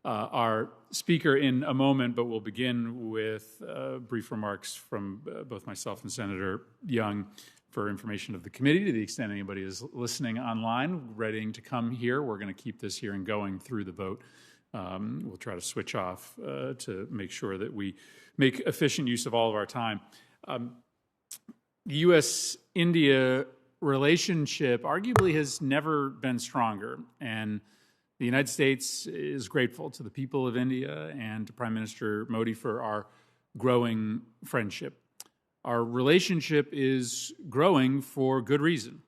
our speaker in a moment, but we'll begin with brief remarks from both myself and Senator Young for information of the committee. To the extent anybody is listening online, ready to come here, we're going to keep this hearing going through the vote. We'll try to switch off to make sure that we make efficient use of all of our time. The U.S.-India relationship arguably has never been stronger, and the United States is grateful to the people of India and to Prime Minister Modi for our growing friendship. Our relationship is growing for good reason.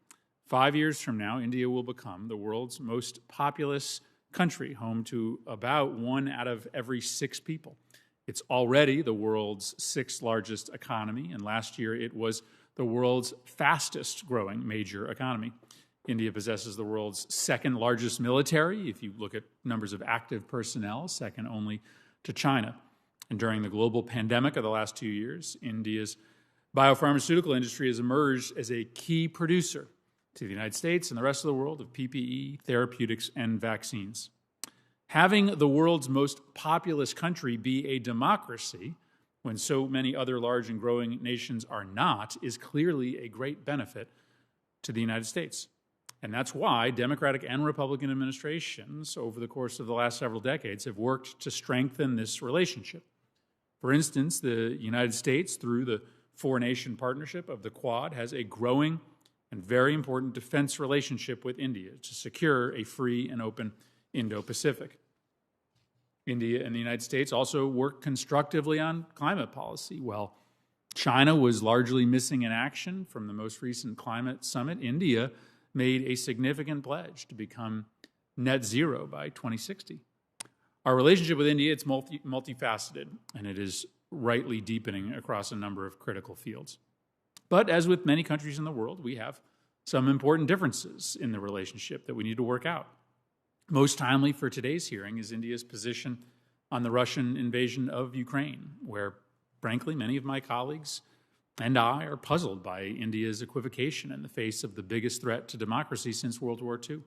5 years from now, India will become the world's most populous country, home to about 1 out of every 6 people. It's already the world's 6th largest economy, and last year it was the world's fastest growing major economy. India possesses the world's 2nd largest military, if you look at numbers of active personnel, second only to China. And during the global pandemic of the last 2 years, India's biopharmaceutical industry has emerged as a key producer to the United States and the rest of the world of PPE, therapeutics, and vaccines. Having the world's most populous country be a democracy, when so many other large and growing nations are not, is clearly a great benefit to the United States. And that's why Democratic and Republican administrations over the course of the last several decades have worked to strengthen this relationship. For instance, the United States, through the four-nation partnership of the Quad, has a growing and very important defense relationship with India to secure a free and open Indo-Pacific. India and the United States also work constructively on climate policy. While China was largely missing in action from the most recent climate summit, India made a significant pledge to become net zero by 2060. Our relationship with India, it's multifaceted, and it is rightly deepening across a number of critical fields. But as with many countries in the world, we have some important differences in the relationship that we need to work out. Most timely for today's hearing is India's position on the Russian invasion of Ukraine, where, frankly, many of my colleagues and I are puzzled by India's equivocation in the face of the biggest threat to democracy since World War II.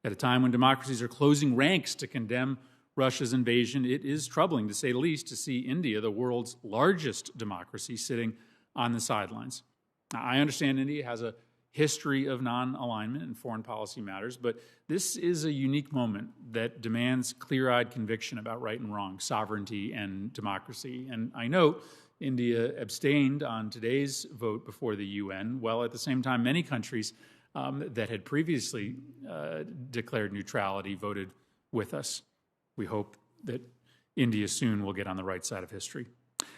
At a time when democracies are closing ranks to condemn Russia's invasion, it is troubling, to say the least, to see India, the world's largest democracy, sitting on the sidelines. Now, I understand India has a history of non-alignment in foreign policy matters, but this is a unique moment that demands clear-eyed conviction about right and wrong, sovereignty and democracy. And I note India abstained on today's vote before the UN, while at the same time many countries that had previously declared neutrality voted with us. We hope that India soon will get on the right side of history.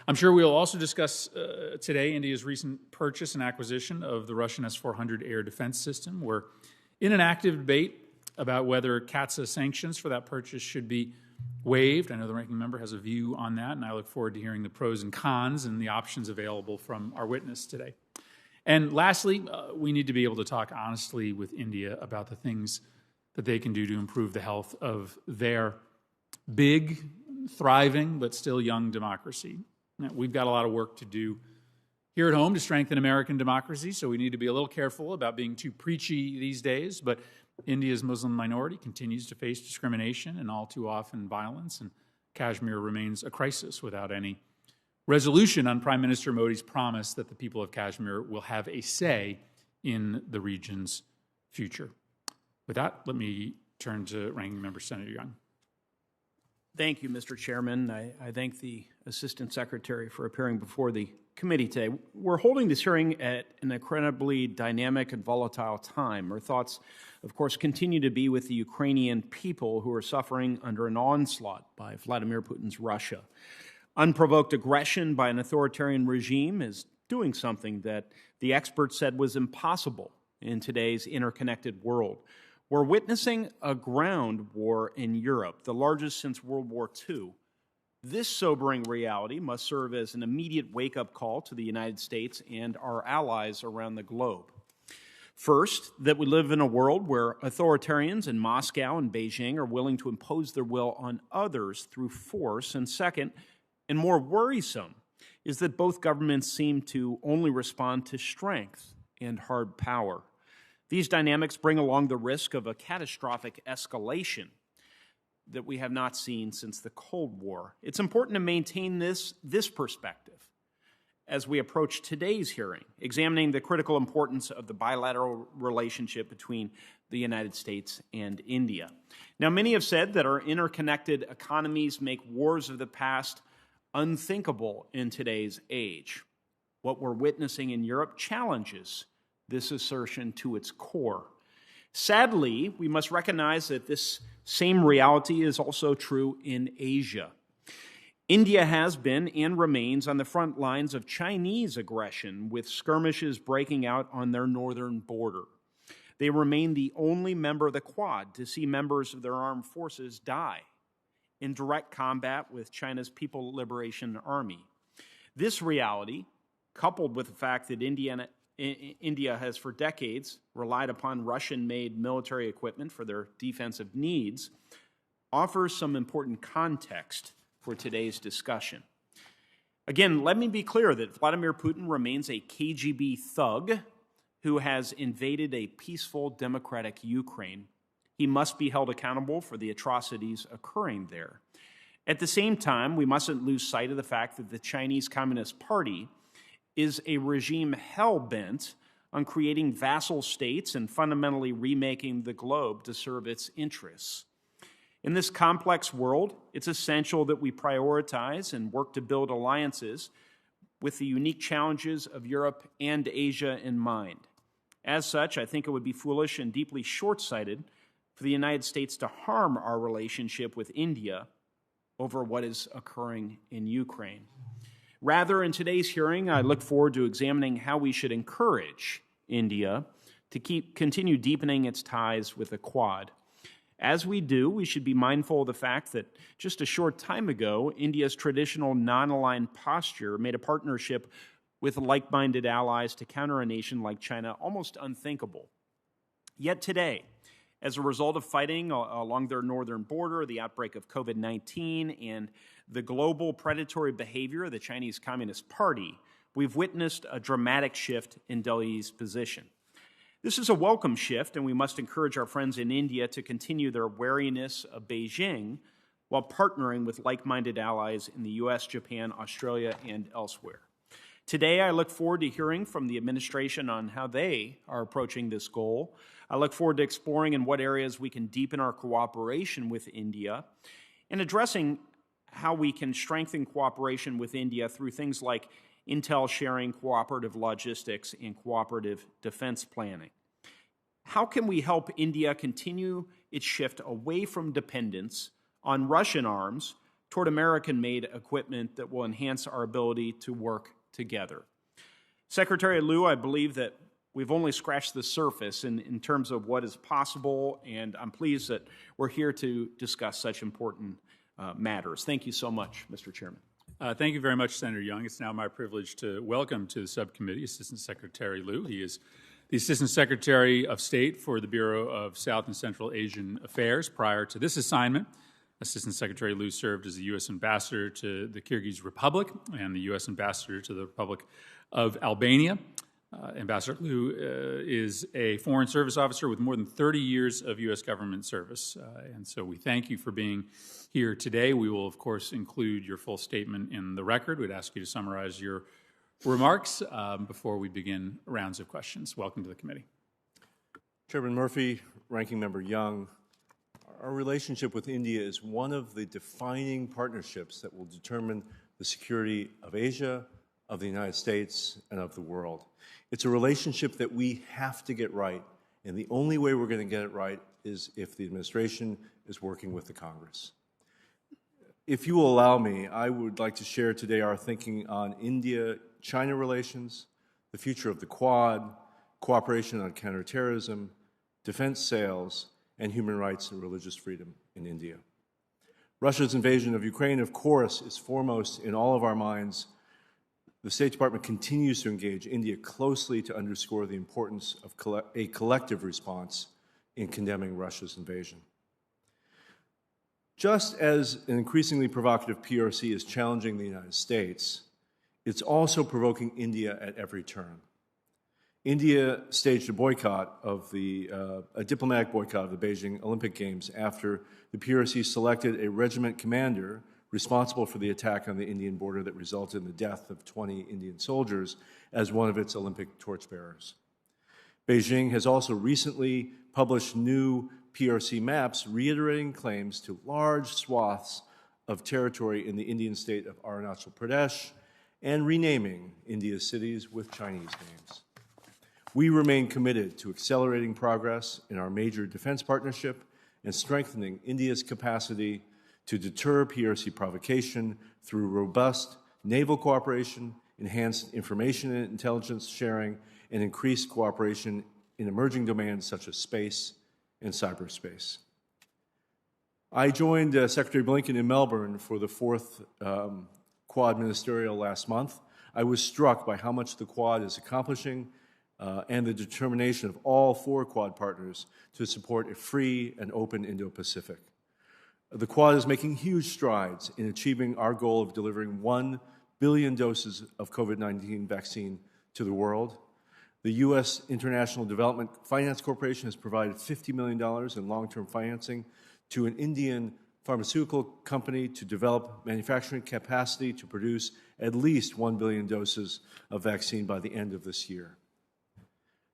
I'm sure we'll also discuss today India's recent purchase and acquisition of the Russian S-400 air defense system. We're in an active debate about whether Katsa sanctions for that purchase should be waived. I know the ranking member has a view on that, and I look forward to hearing the pros and cons and the options available from our witness today. And lastly, we need to be able to talk honestly with India about the things that they can do to improve the health of their big, thriving, but still young democracy. Now, we've got a lot of work to do here at home to strengthen American democracy, so we need to be a little careful about being too preachy these days, but India's Muslim minority continues to face discrimination and all too often violence, and Kashmir remains a crisis without any resolution on Prime Minister Modi's promise that the people of Kashmir will have a say in the region's future. With that, let me turn to Ranking Member Senator Young. Thank you, Mr. Chairman. I thank the Assistant Secretary for appearing before the committee today. We're holding this hearing at an incredibly dynamic and volatile time. Our thoughts, of course, continue to be with the Ukrainian people who are suffering under an onslaught by Vladimir Putin's Russia. Unprovoked aggression by an authoritarian regime is doing something that the experts said was impossible in today's interconnected world. We're witnessing a ground war in Europe, the largest since World War II. This sobering reality must serve as an immediate wake-up call to the United States and our allies around the globe. First, that we live in a world where authoritarians in Moscow and Beijing are willing to impose their will on others through force. And second, and more worrisome, is that both governments seem to only respond to strength and hard power. These dynamics bring along the risk of a catastrophic escalation. that we have not seen since the Cold War. It's important to maintain this perspective as we approach today's hearing, examining the critical importance of the bilateral relationship between the United States and India. Now, many have said that our interconnected economies make wars of the past unthinkable in today's age. What we're witnessing in Europe challenges this assertion to its core. Sadly, we must recognize that this same reality is also true in Asia. India has been and remains on the front lines of Chinese aggression, with skirmishes breaking out on their northern border. They remain the only member of the Quad to see members of their armed forces die in direct combat with China's People Liberation Army. This reality, coupled with the fact that India has for decades relied upon Russian-made military equipment for their defensive needs, offers some important context for today's discussion. Again, let me be clear that Vladimir Putin remains a KGB thug who has invaded a peaceful, democratic Ukraine. He must be held accountable for the atrocities occurring there. At the same time, we mustn't lose sight of the fact that the Chinese Communist Party is a regime hell-bent on creating vassal states and fundamentally remaking the globe to serve its interests. In this complex world, it's essential that we prioritize and work to build alliances with the unique challenges of Europe and Asia in mind. As such, I think it would be foolish and deeply short-sighted for the United States to harm our relationship with India over what is occurring in Ukraine. Rather, in today's hearing, I look forward to examining how we should encourage India to continue deepening its ties with the Quad. As we do, we should be mindful of the fact that just a short time ago, India's traditional non-aligned posture made a partnership with like-minded allies to counter a nation like China almost unthinkable. Yet today, as a result of fighting along their northern border, the outbreak of COVID-19, and the global predatory behavior of the Chinese Communist Party, we've witnessed a dramatic shift in Delhi's position. This is a welcome shift, and we must encourage our friends in India to continue their wariness of Beijing while partnering with like-minded allies in the U.S., Japan, Australia, and elsewhere. Today, I look forward to hearing from the administration on how they are approaching this goal. I look forward to exploring in what areas we can deepen our cooperation with India and addressing how we can strengthen cooperation with India through things like intel sharing, cooperative logistics, and cooperative defense planning. How can we help India continue its shift away from dependence on Russian arms toward American-made equipment that will enhance our ability to work together? Secretary Liu, I believe that we've only scratched the surface in terms of what is possible, and I'm pleased that we're here to discuss such important matters. Thank you so much, Mr. Chairman. Thank you very much, Senator Young. It's now my privilege to welcome to the subcommittee Assistant Secretary Liu. He is the Assistant Secretary of State for the Bureau of South and Central Asian Affairs. Prior to this assignment, Assistant Secretary Liu served as the U.S. Ambassador to the Kyrgyz Republic and the U.S. Ambassador to the Republic of Albania. Ambassador Liu is a Foreign Service officer with more than 30 years of U.S. government service, and so we thank you for being here today. We will, of course, include your full statement in the record. We'd ask you to summarize your remarks before we begin rounds of questions. Welcome to the committee. Chairman Murphy, Ranking Member Young, our relationship with India is one of the defining partnerships that will determine the security of Asia, of the United States, and of the world. It's a relationship that we have to get right, and the only way we're going to get it right is if the administration is working with the Congress. If you will allow me, I would like to share today our thinking on India-China relations, the future of the Quad, cooperation on counterterrorism, defense sales, and human rights and religious freedom in India. Russia's invasion of Ukraine, of course, is foremost in all of our minds. The State Department continues to engage India closely to underscore the importance of a collective response in condemning Russia's invasion. Just as an increasingly provocative PRC is challenging the United States, it's also provoking India at every turn. India staged a boycott of a diplomatic boycott of the Beijing Olympic Games after the PRC selected a regiment commander responsible for the attack on the Indian border that resulted in the death of 20 Indian soldiers as one of its Olympic torchbearers. Beijing has also recently published new PRC maps reiterating claims to large swaths of territory in the Indian state of Arunachal Pradesh and renaming India's cities with Chinese names. We remain committed to accelerating progress in our major defense partnership and strengthening India's capacity to deter PRC provocation through robust naval cooperation, enhanced information and intelligence sharing, and increased cooperation in emerging domains such as space and cyberspace. I joined Secretary Blinken in Melbourne for the fourth Quad Ministerial last month. I was struck by how much the Quad is accomplishing and the determination of all four Quad partners to support a free and open Indo-Pacific. The Quad is making huge strides in achieving our goal of delivering 1 billion doses of COVID-19 vaccine to the world. The U.S. International Development Finance Corporation has provided $50 million in long-term financing to an Indian pharmaceutical company to develop manufacturing capacity to produce at least 1 billion doses of vaccine by the end of this year.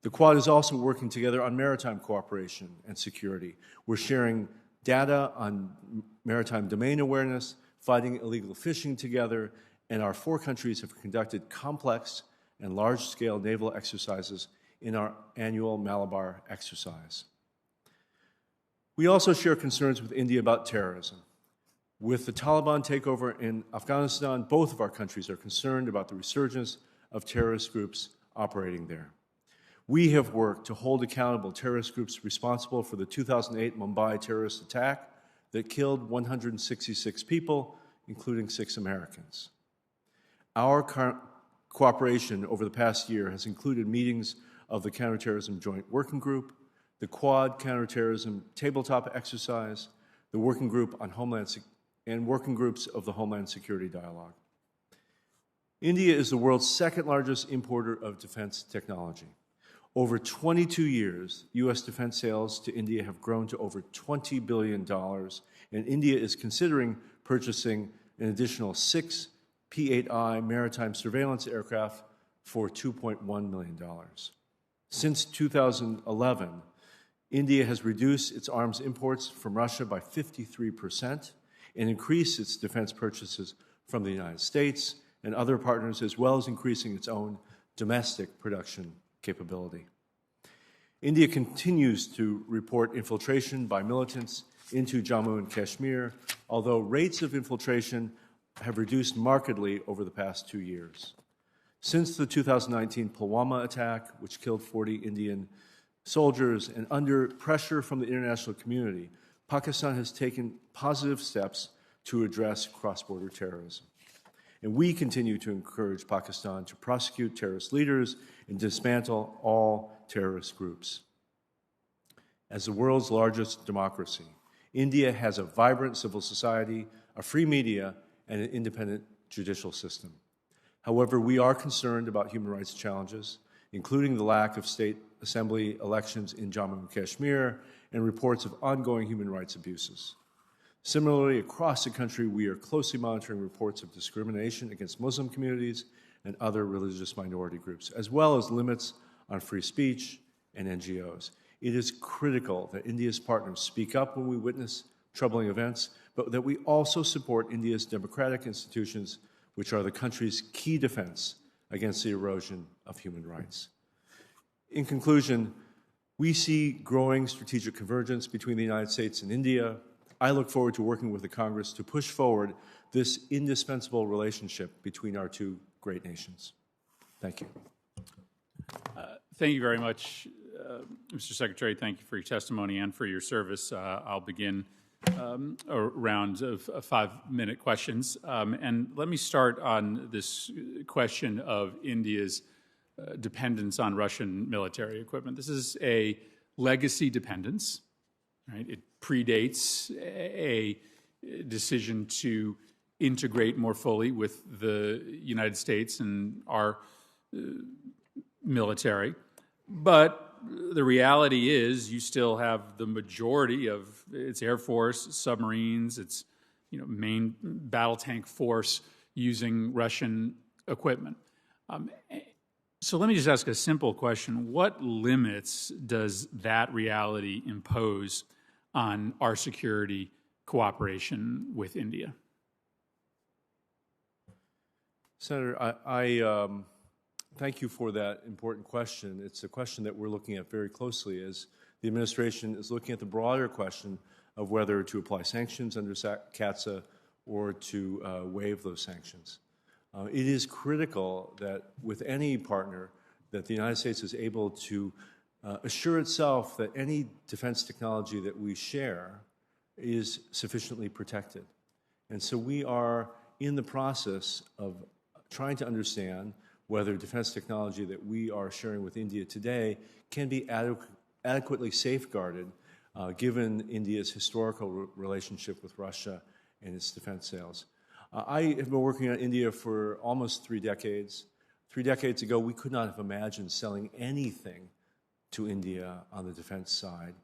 The Quad is also working together on maritime cooperation and security. We're sharing data on maritime domain awareness, fighting illegal fishing together, and our four countries have conducted complex and large-scale naval exercises in our annual Malabar exercise. We also share concerns with India about terrorism. With the Taliban takeover in Afghanistan, both of our countries are concerned about the resurgence of terrorist groups operating there. We have worked to hold accountable terrorist groups responsible for the 2008 Mumbai terrorist attack that killed 166 people, including 6 Americans. Our cooperation over the past year has included meetings of the Counterterrorism Joint Working Group, the Quad Counterterrorism Tabletop Exercise, the Working Group on Homeland and working groups of the Homeland Security Dialogue. India is the world's second largest importer of defense technology. Over 22 years, U.S. defense sales to India have grown to over $20 billion, and India is considering purchasing an additional 6 P-8I maritime surveillance aircraft for $2.1 million. Since 2011, India has reduced its arms imports from Russia by 53% and increased its defense purchases from the United States and other partners, as well as increasing its own domestic production capability. India continues to report infiltration by militants into Jammu and Kashmir, although rates of infiltration have reduced markedly over the past 2 years. Since the 2019 Pulwama attack, which killed 40 Indian soldiers, and under pressure from the international community, Pakistan has taken positive steps to address cross-border terrorism. And we continue to encourage Pakistan to prosecute terrorist leaders and dismantle all terrorist groups. As the world's largest democracy, India has a vibrant civil society, a free media, and an independent judicial system. However, we are concerned about human rights challenges, including the lack of state assembly elections in Jammu and Kashmir and reports of ongoing human rights abuses. Similarly, across the country, we are closely monitoring reports of discrimination against Muslim communities and other religious minority groups, as well as limits on free speech and NGOs. It is critical that India's partners speak up when we witness troubling events, but that we also support India's democratic institutions, which are the country's key defense against the erosion of human rights. In conclusion, we see growing strategic convergence between the United States and India. I look forward to working with the Congress to push forward this indispensable relationship between our two great nations. Thank you. Thank you very much, Mr. Secretary. Thank you for your testimony and for your service. I'll begin a round of 5-minute questions. And let me start on this question of India's dependence on Russian military equipment. This is a legacy dependence, right? It predates a decision to integrate more fully with the United States and our military. But the reality is you still have the majority of its Air Force, submarines, its main battle tank force using Russian equipment. So let me just ask a simple question. What limits does that reality impose on our security cooperation with India? Senator, I thank you for that important question. It's a question that we're looking at very closely as the administration is looking at the broader question of whether to apply sanctions under Katsa or to waive those sanctions. It is critical that with any partner that the United States is able to assure itself that any defense technology that we share is sufficiently protected. And so we are in the process of trying to understand whether defense technology that we are sharing with India today can be adequately safeguarded given India's historical relationship with Russia and its defense sales. I have been working on India for almost 3 decades. 3 decades ago, we could not have imagined selling anything to India on the defense side.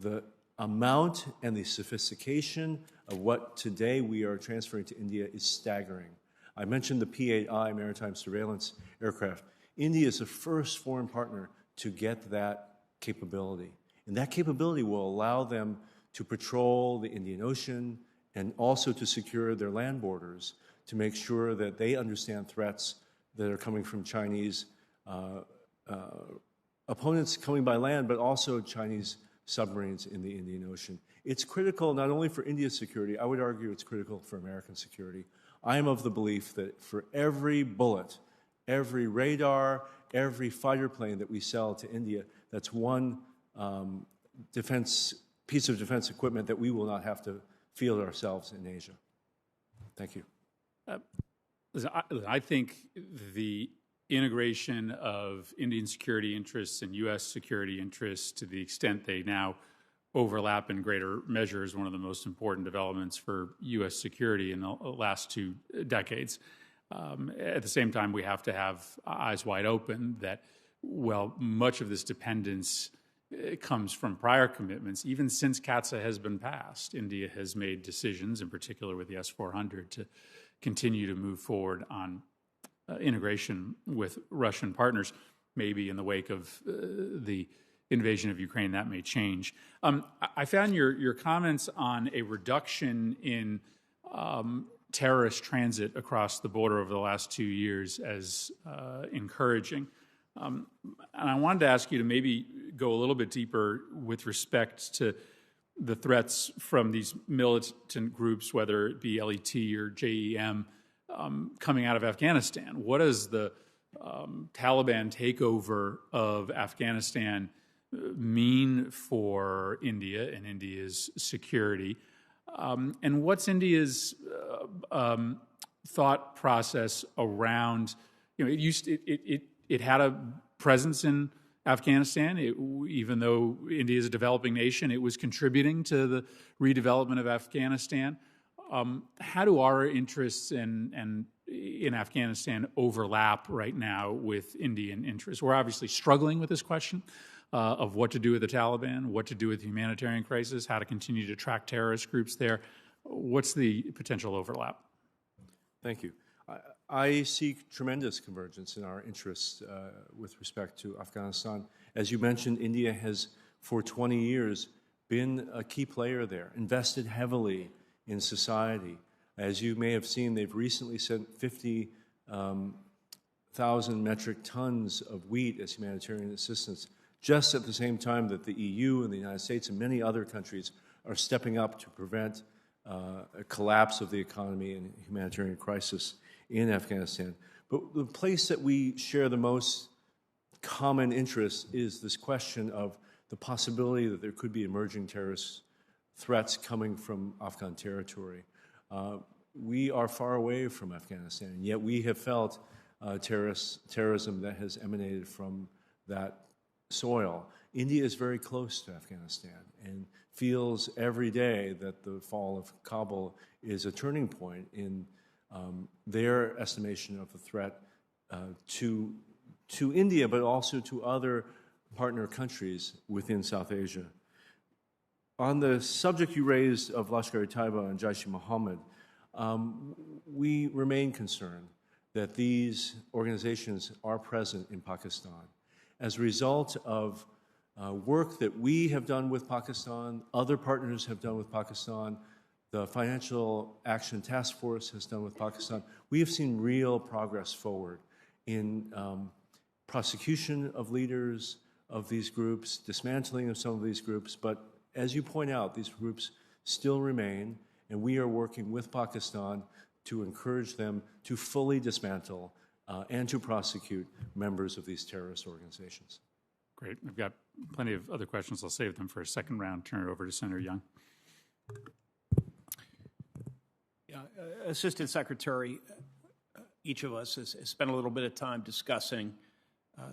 The amount and the sophistication of what today we are transferring to India is staggering. I mentioned the P-8I maritime surveillance aircraft. India is the first foreign partner to get that capability. And that capability will allow them to patrol the Indian Ocean and also to secure their land borders to make sure that they understand threats that are coming from Chinese opponents coming by land, but also Chinese submarines in the Indian Ocean. It's critical not only for India's security, I would argue it's critical for American security. I am of the belief that for every bullet, every radar, every fighter plane that we sell to India, that's one piece of defense equipment that we will not have to field ourselves in Asia. Thank you. I think the integration of Indian security interests and U.S. security interests to the extent they now overlap in greater measure is one of the most important developments for U.S. security in the last 2 decades. At the same time, we have to have eyes wide open that, well, much of this dependence comes from prior commitments. Even since Katsa has been passed, India has made decisions, in particular with the S-400, to continue to move forward on integration with Russian partners. Maybe in the wake of the invasion of Ukraine, that may change. I found your comments on a reduction in terrorist transit across the border over the last 2 years as encouraging. And I wanted to ask you to maybe go a little bit deeper with respect to the threats from these militant groups, whether it be LET or JEM, coming out of Afghanistan. What does the Taliban takeover of Afghanistan mean for India and India's security? And what's India's thought process around, it had a presence in Afghanistan. Even though India is a developing nation, it was contributing to the redevelopment of Afghanistan. How do our interests in Afghanistan overlap right now with Indian interests? We're obviously struggling with this question of what to do with the Taliban, what to do with the humanitarian crisis, how to continue to track terrorist groups there. What's the potential overlap? Thank you. I see tremendous convergence in our interests with respect to Afghanistan. As you mentioned, India has, for 20 years, been a key player there, invested heavily in society. As you may have seen, they've recently sent 50,000 metric tons of wheat as humanitarian assistance, just at the same time that the EU and the United States and many other countries are stepping up to prevent a collapse of the economy and humanitarian crisis in Afghanistan. But the place that we share the most common interest is this question of the possibility that there could be emerging terrorist threats coming from Afghan territory. We are far away from Afghanistan, and yet we have felt terrorism that has emanated from that soil. India is very close to Afghanistan and feels every day that the fall of Kabul is a turning point in their estimation of the threat to to India, but also to other partner countries within South Asia. On the subject you raised of Lashkar-e-Taiba and Jaish-e-Mohammed, we remain concerned that these organizations are present in Pakistan. As a result of work that we have done with Pakistan, other partners have done with Pakistan, the Financial Action Task Force has done with Pakistan, we have seen real progress forward in prosecution of leaders of these groups, dismantling of some of these groups, but as you point out, these groups still remain, and we are working with Pakistan to encourage them to fully dismantle and to prosecute members of these terrorist organizations. Great. I've got plenty of other questions. I'll save them for a second round. Turn it over to Senator Young. Yeah, Assistant Secretary, each of us has spent a little bit of time discussing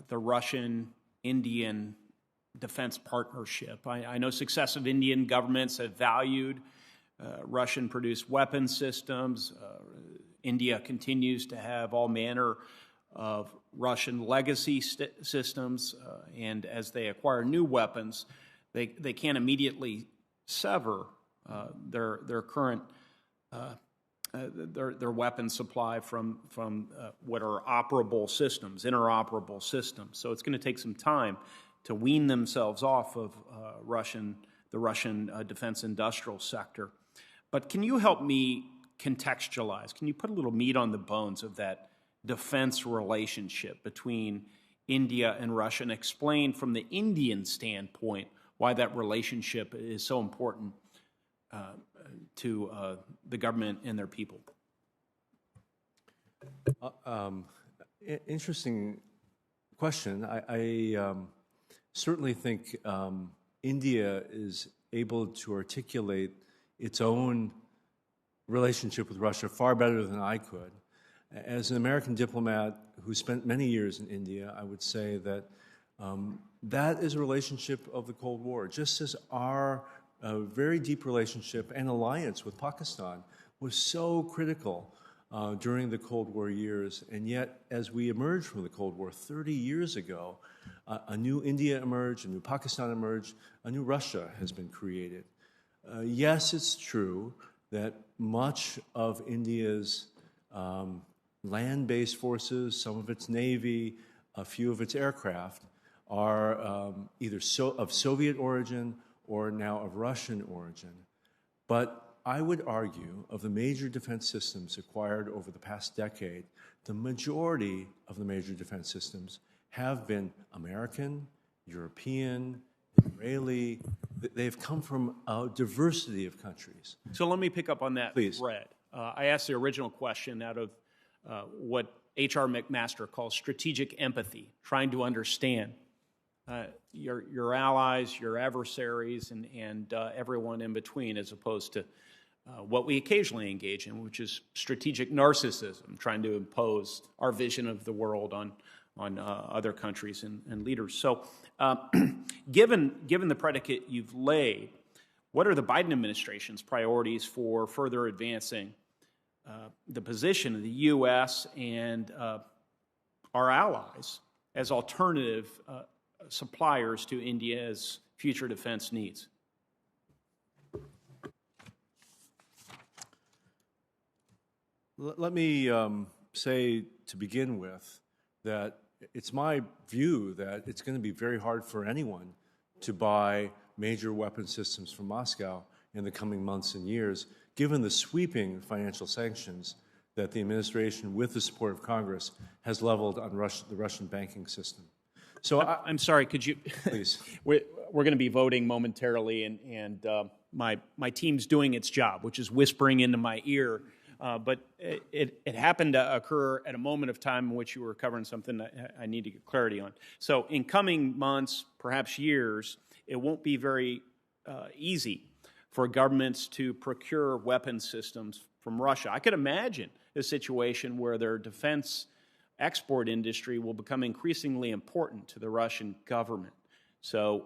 the Russian-Indian defense partnership. I know successive Indian governments have valued Russian-produced weapon systems. India continues to have all manner of Russian legacy systems, and as they acquire new weapons, they can't immediately sever their current their weapon supply from what are operable systems, interoperable systems. So it's going to take some time to wean themselves off of the Russian defense industrial sector. But can you help me contextualize? Can you put a little meat on the bones of that defense relationship between India and Russia and explain from the Indian standpoint why that relationship is so important to the government and their people? Interesting question. I certainly think India is able to articulate its own relationship with Russia far better than I could. As an American diplomat who spent many years in India, I would say that that is a relationship of the Cold War, just as our very deep relationship and alliance with Pakistan was so critical during the Cold War years. And yet, as we emerged from the Cold War 30 years ago, a new India emerged, a new Pakistan emerged, a new Russia has been created. Yes, it's true that much of India's land-based forces, some of its navy, a few of its aircraft are either of Soviet origin or now of Russian origin. But I would argue of the major defense systems acquired over the past decade, the majority of the major defense systems have been American, European, Israeli. They've come from a diversity of countries. So let me pick up on that Please. thread. I asked the original question out of what H.R. McMaster calls strategic empathy, trying to understand your allies, your adversaries, and everyone in between, as opposed to what we occasionally engage in, which is strategic narcissism, trying to impose our vision of the world on other countries and leaders. So given the predicate you've laid, what are the Biden administration's priorities for further advancing the position of the U.S. and our allies as alternative suppliers to India's future defense needs? Let me say to begin with that it's my view that it's going to be very hard for anyone to buy major weapon systems from Moscow in the coming months and years, given the sweeping financial sanctions that the administration, with the support of Congress, has leveled on the Russian banking system. So I'm sorry, could you? Please. We're going to be voting momentarily, and my team's doing its job, which is whispering into my ear. But it happened to occur at a moment of time in which you were covering something that I need to get clarity on. So in coming months, perhaps years, it won't be very easy for governments to procure weapon systems from Russia. I could imagine a situation where their defense export industry will become increasingly important to the Russian government. So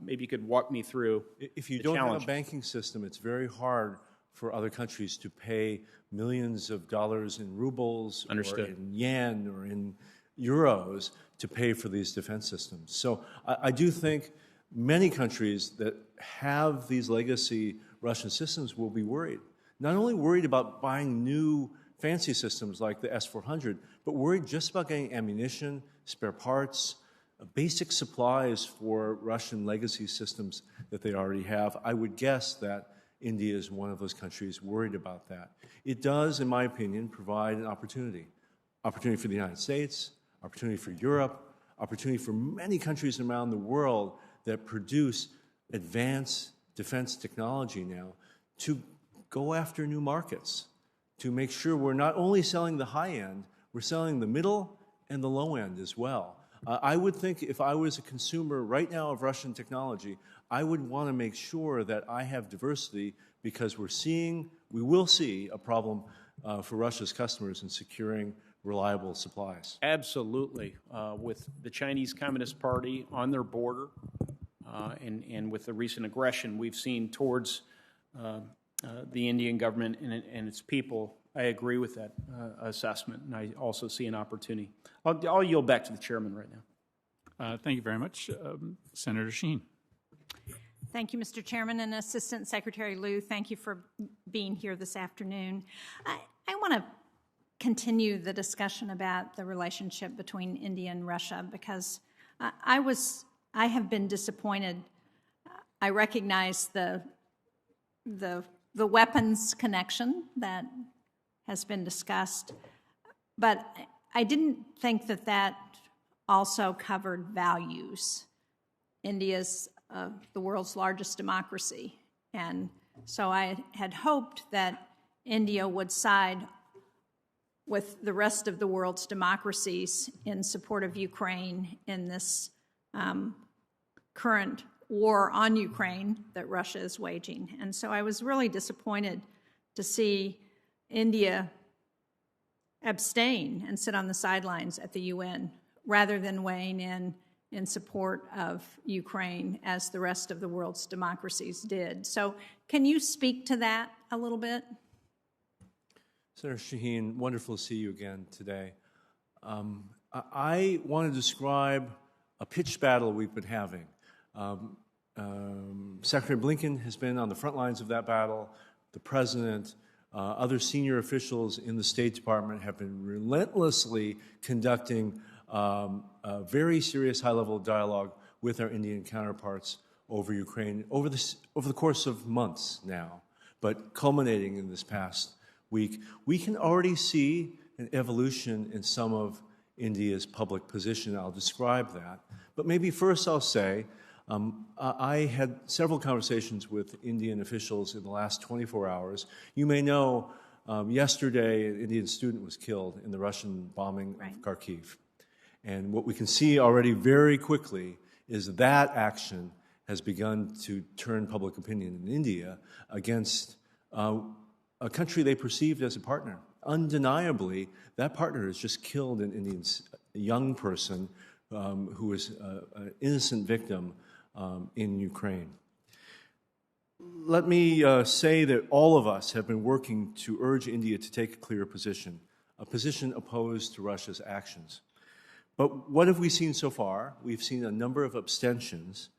maybe you could walk me through if you the don't challenge. have a banking system, it's very hard for other countries to pay millions of dollars in rubles Understood. or in yen or in euros to pay for these defense systems. So I do think many countries that have these legacy Russian systems will be worried. Not only worried about buying new fancy systems like the S-400, but worried just about getting ammunition, spare parts, basic supplies for Russian legacy systems that they already have. I would guess that India is one of those countries worried about that. It does, in my opinion, provide an opportunity. Opportunity for the United States, opportunity for Europe, opportunity for many countries around the world that produce advanced defense technology now to go after new markets, to make sure we're not only selling the high end, we're selling the middle and the low end as well. I would think if I was a consumer right now of Russian technology, I would want to make sure that I have diversity because we will see a problem for Russia's customers in securing reliable supplies. Absolutely. With the Chinese Communist Party on their border and with the recent aggression we've seen towards the Indian government and its people, I agree with that assessment, and I also see an opportunity. I'll yield back to the chairman right now. Thank you very much. Senator Sheen. Thank you, Mr. Chairman, and Assistant Secretary Liu, thank you for being here this afternoon. I want to continue the discussion about the relationship between India and Russia because I have been disappointed. I recognize the weapons connection that has been discussed, but I didn't think that that also covered values. India's the world's largest democracy, and so I had hoped that India would side with the rest of the world's democracies in support of Ukraine in this current war on Ukraine that Russia is waging. And so I was really disappointed to see India abstain and sit on the sidelines at the UN rather than weighing in support of Ukraine as the rest of the world's democracies did. So can you speak to that a little bit? Senator Shaheen, wonderful to see you again today. I want to describe a pitched battle we've been having. Secretary Blinken has been on the front lines of that battle. The President, other senior officials in the State Department have been relentlessly conducting a very serious high-level dialogue with our Indian counterparts over Ukraine over the course of months now, but culminating in this past week. We can already see an evolution in some of India's public position. I'll describe that. But maybe first I'll say I had several conversations with Indian officials in the last 24 hours. You may know yesterday an Indian student was killed in the Russian bombing of Kharkiv. And what we can see already very quickly is that action has begun to turn public opinion in India against a country they perceived as a partner. Undeniably, that partner has just killed an Indian young person who was an innocent victim in Ukraine. Let me say that all of us have been working to urge India to take a clear position, a position opposed to Russia's actions. But what have we seen so far? We've seen a number of abstentions.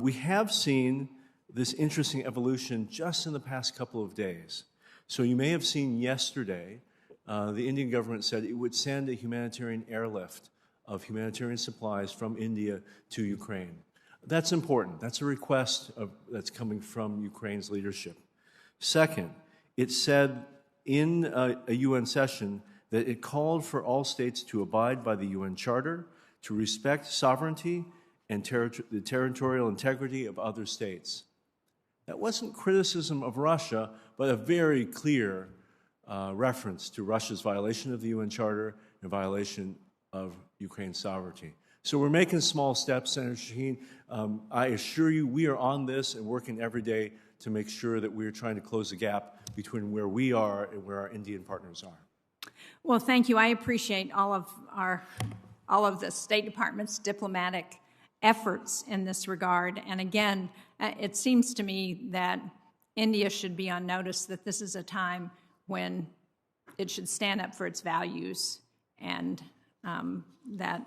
We have seen this interesting evolution just in the past couple of days. So you may have seen yesterday, the Indian government said it would send a humanitarian airlift of humanitarian supplies from India to Ukraine. That's important. That's a request that's coming from Ukraine's leadership. Second, it said in a UN session that it called for all states to abide by the UN Charter, to respect sovereignty and the territorial integrity of other states. That wasn't criticism of Russia, but a very clear reference to Russia's violation of the UN Charter and violation of Ukraine's sovereignty. So we're making small steps, Senator Shaheen. I assure you we are on this and working every day to make sure that we're trying to close the gap between where we are and where our Indian partners are. Well, thank you. I appreciate all of the State Department's diplomatic efforts in this regard. And again, it seems to me that India should be on notice that this is a time when it should stand up for its values and that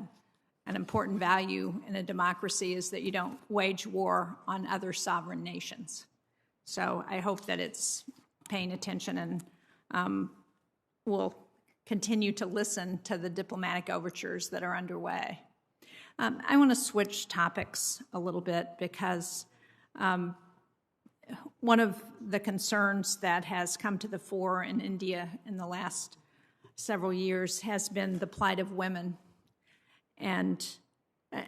an important value in a democracy is that you don't wage war on other sovereign nations. So I hope that it's paying attention and will continue to listen to the diplomatic overtures that are underway. I want to switch topics a little bit because one of the concerns that has come to the fore in India in the last several years has been the plight of women. And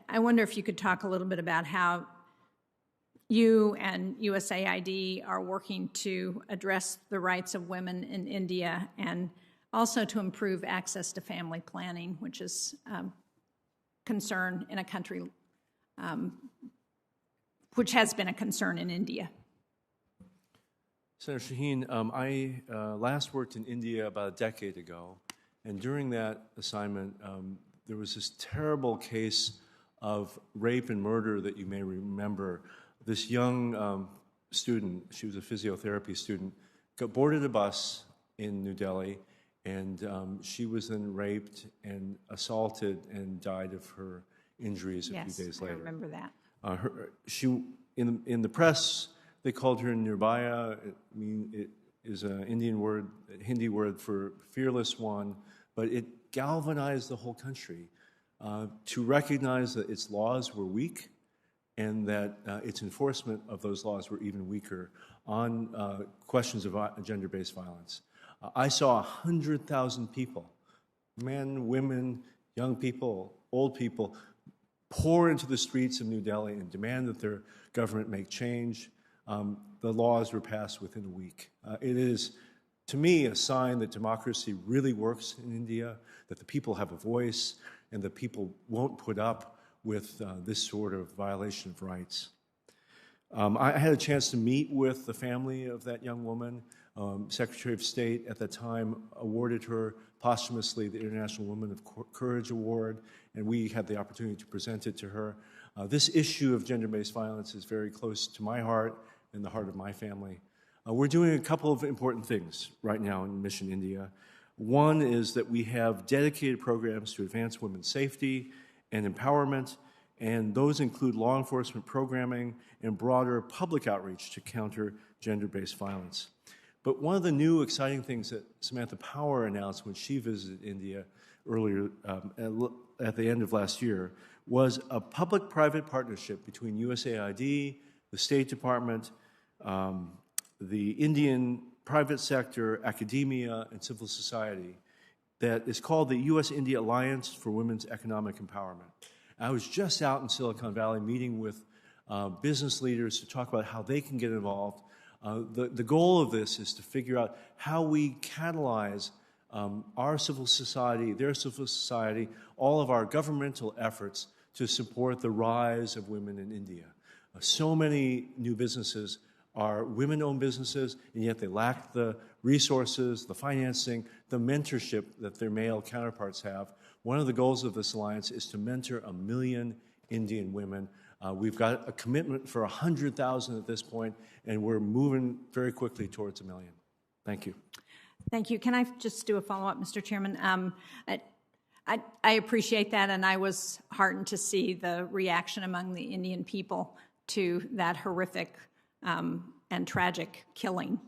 I wonder if you could talk a little bit about how you and USAID are working to address the rights of women in India and also to improve access to family planning, which is a concern in a country which has been a concern in India. Senator Shaheen, I last worked in India about a decade ago, and during that assignment, there was this terrible case of rape and murder that you may remember. This young student, she was a physiotherapy student, got boarded a bus in New Delhi, and she was then raped and assaulted and died of her injuries a few days later. Yes, I remember that. In the press, they called her Nirbhaya. It is an Indian word, a Hindi word for fearless one, but it galvanized the whole country to recognize that its laws were weak and that its enforcement of those laws were even weaker on questions of gender-based violence. I saw 100,000 people, men, women, young people, old people, pour into the streets of New Delhi and demand that their government make change. The laws were passed within a week. It is, to me, a sign that democracy really works in India, that the people have a voice, and that people won't put up with this sort of violation of rights. I had a chance to meet with the family of that young woman. Secretary of State at the time awarded her posthumously the International Woman of Courage Award, and we had the opportunity to present it to her. This issue of gender-based violence is very close to my heart and the heart of my family. We're doing a couple of important things right now in Mission India. One is that we have dedicated programs to advance women's safety and empowerment, and those include law enforcement programming and broader public outreach to counter gender-based violence. But one of the new exciting things that Samantha Power announced when she visited India earlier at the end of last year was a public-private partnership between USAID, the State Department, the Indian private sector, academia, and civil society that is called the U.S.-India Alliance for Women's Economic Empowerment. I was just out in Silicon Valley meeting with business leaders to talk about how they can get involved. The goal of this is to figure out how we catalyze our civil society, their civil society, all of our governmental efforts to support the rise of women in India. So many new businesses are women-owned businesses, and yet they lack the resources, the financing, the mentorship that their male counterparts have. One of the goals of this alliance is to mentor 1 million Indian women. We've got a commitment for 100,000 at this point, and we're moving very quickly towards 1 million. Thank you. Thank you. Can I just do a follow-up, Mr. Chairman? I appreciate that, and I was heartened to see the reaction among the Indian people to that horrific and tragic killing.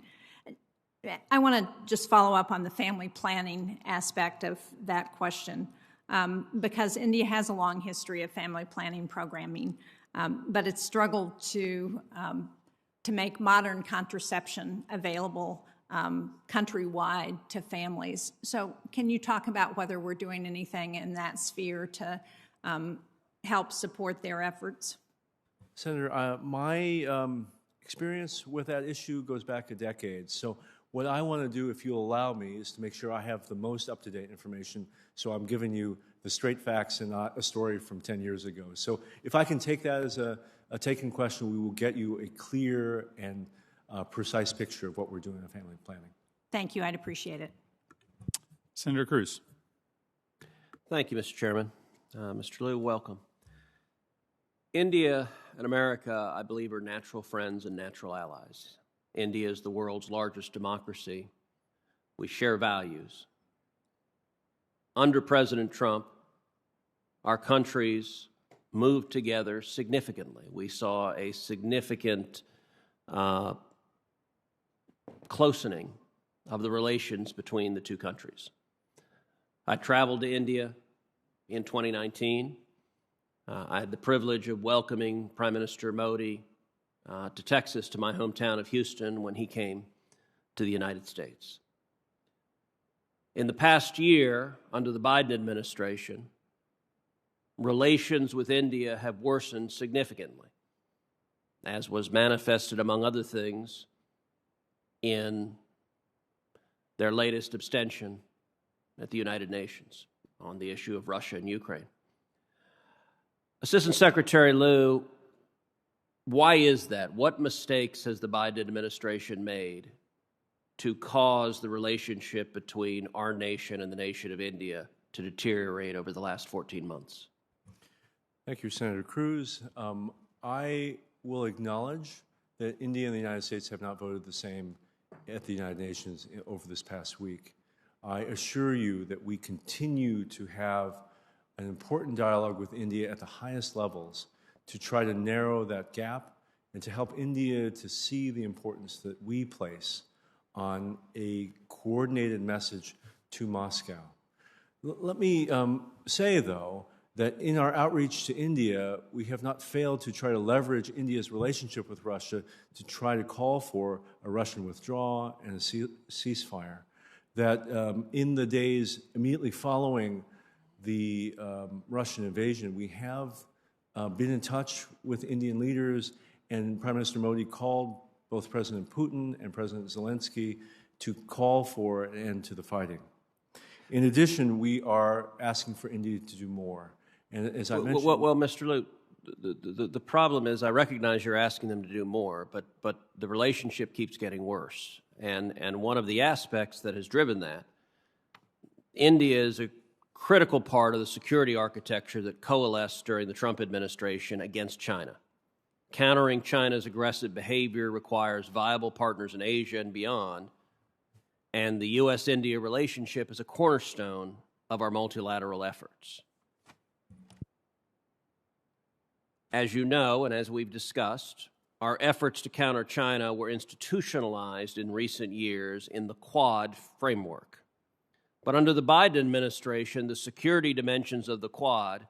I want to just follow up on the family planning aspect of that question, because India has a long history of family planning programming, but it's struggled to make modern contraception available countrywide to families. So can you talk about whether we're doing anything in that sphere to help support their efforts? Senator, my experience with that issue goes back a decade. So what I want to do, if you'll allow me, is to make sure I have the most up-to-date information, so I'm giving you the straight facts and not a story from 10 years ago. So if I can take that as a taken question, we will get you a clear and precise picture of what we're doing in family planning. Thank you. I'd appreciate it. Senator Cruz. Thank you, Mr. Chairman. Mr. Liu, welcome. India and America, I believe, are natural friends and natural allies. India is the world's largest democracy. We share values. Under President Trump, our countries moved together significantly. We saw a significant closening of the relations between the two countries. I traveled to India in 2019. I had the privilege of welcoming Prime Minister Modi to Texas, to my hometown of Houston, when he came to the United States. In the past year, under the Biden administration, relations with India have worsened significantly, as was manifested, among other things, in their latest abstention at the United Nations on the issue of Russia and Ukraine. Assistant Secretary Lew, why is that? What mistakes has the Biden administration made to cause the relationship between our nation and the nation of India to deteriorate over the last 14 months? Thank you, Senator Cruz. I will acknowledge that India and the United States have not voted the same at the United Nations over this past week. I assure you that we continue to have an important dialogue with India at the highest levels to try to narrow that gap and to help India to see the importance that we place on a coordinated message to Moscow. Let me say, though, that in our outreach to India, we have not failed to try to leverage India's relationship with Russia to try to call for a Russian withdrawal and a ceasefire. That in the days immediately following the Russian invasion, we have been in touch with Indian leaders, and Prime Minister Modi called both President Putin and President Zelensky to call for an end to the fighting. In addition, we are asking for India to do more. And as I mentioned... Well, Mr. Lew, the problem is I recognize you're asking them to do more, but the relationship keeps getting worse. And one of the aspects that has driven that, India is a critical part of the security architecture that coalesced during the Trump administration against China. Countering China's aggressive behavior requires viable partners in Asia and beyond, and the U.S.-India relationship is a cornerstone of our multilateral efforts. As you know, and as we've discussed, our efforts to counter China were institutionalized in recent years in the Quad framework. But under the Biden administration, the security dimensions of the Quad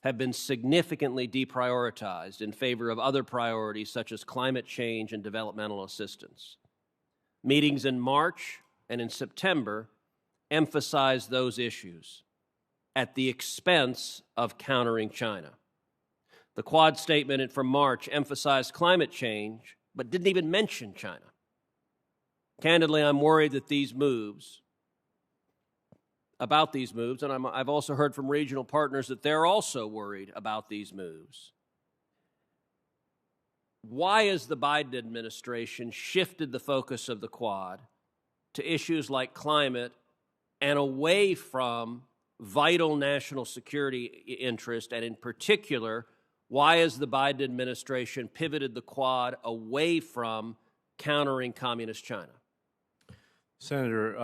have been significantly deprioritized in favor of other priorities such as climate change and developmental assistance. Meetings in March and in September emphasized those issues at the expense of countering China. The Quad statement from March emphasized climate change, but didn't even mention China. Candidly, I'm worried that about these moves, and I've also heard from regional partners that they're also worried about these moves. Why has the Biden administration shifted the focus of the Quad to issues like climate and away from vital national security interest, and in particular, why has the Biden administration pivoted the Quad away from countering communist China? Senator,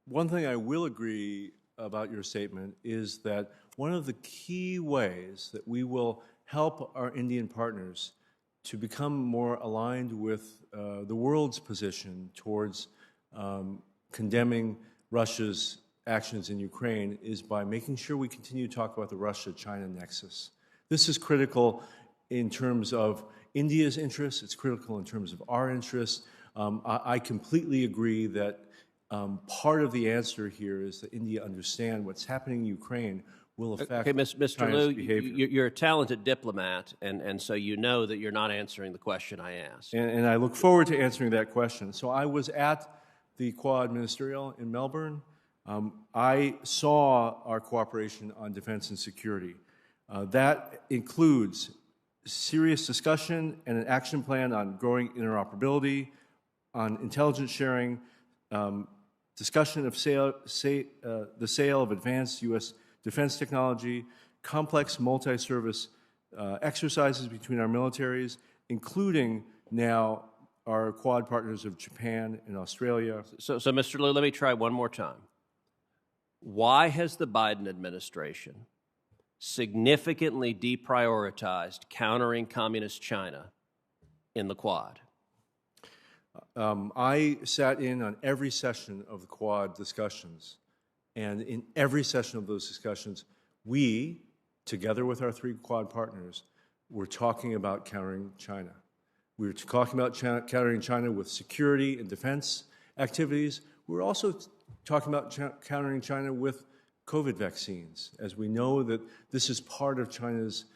one thing I will agree about your statement is that one of the key ways that we will help our Indian partners to become more aligned with the world's position towards condemning Russia's actions in Ukraine is by making sure we continue to talk about the Russia-China nexus. This is critical in terms of India's interests. It's critical in terms of our interests. I completely agree that part of the answer here is that India understand what's happening in Ukraine will affect Mr. China's Lew, behavior. you're a talented diplomat, and so you know that you're not answering the question I asked. And I look forward to answering that question. So I was at the Quad Ministerial in Melbourne. I saw our cooperation on defense and security. That includes serious discussion and an action plan on growing interoperability, on intelligence sharing, discussion of the sale of advanced U.S. defense technology, complex multi-service exercises between our militaries, including now our Quad partners of Japan and Australia. So Mr. Lew, let me try one more time. Why has the Biden administration significantly deprioritized countering communist China in the Quad? I sat in on every session of the Quad discussions, and in every session of those discussions, we, together with our 3 Quad partners, were talking about countering China. We were talking about countering China with security and defense activities. We were also talking about countering China with COVID vaccines, as we know that this is part of China's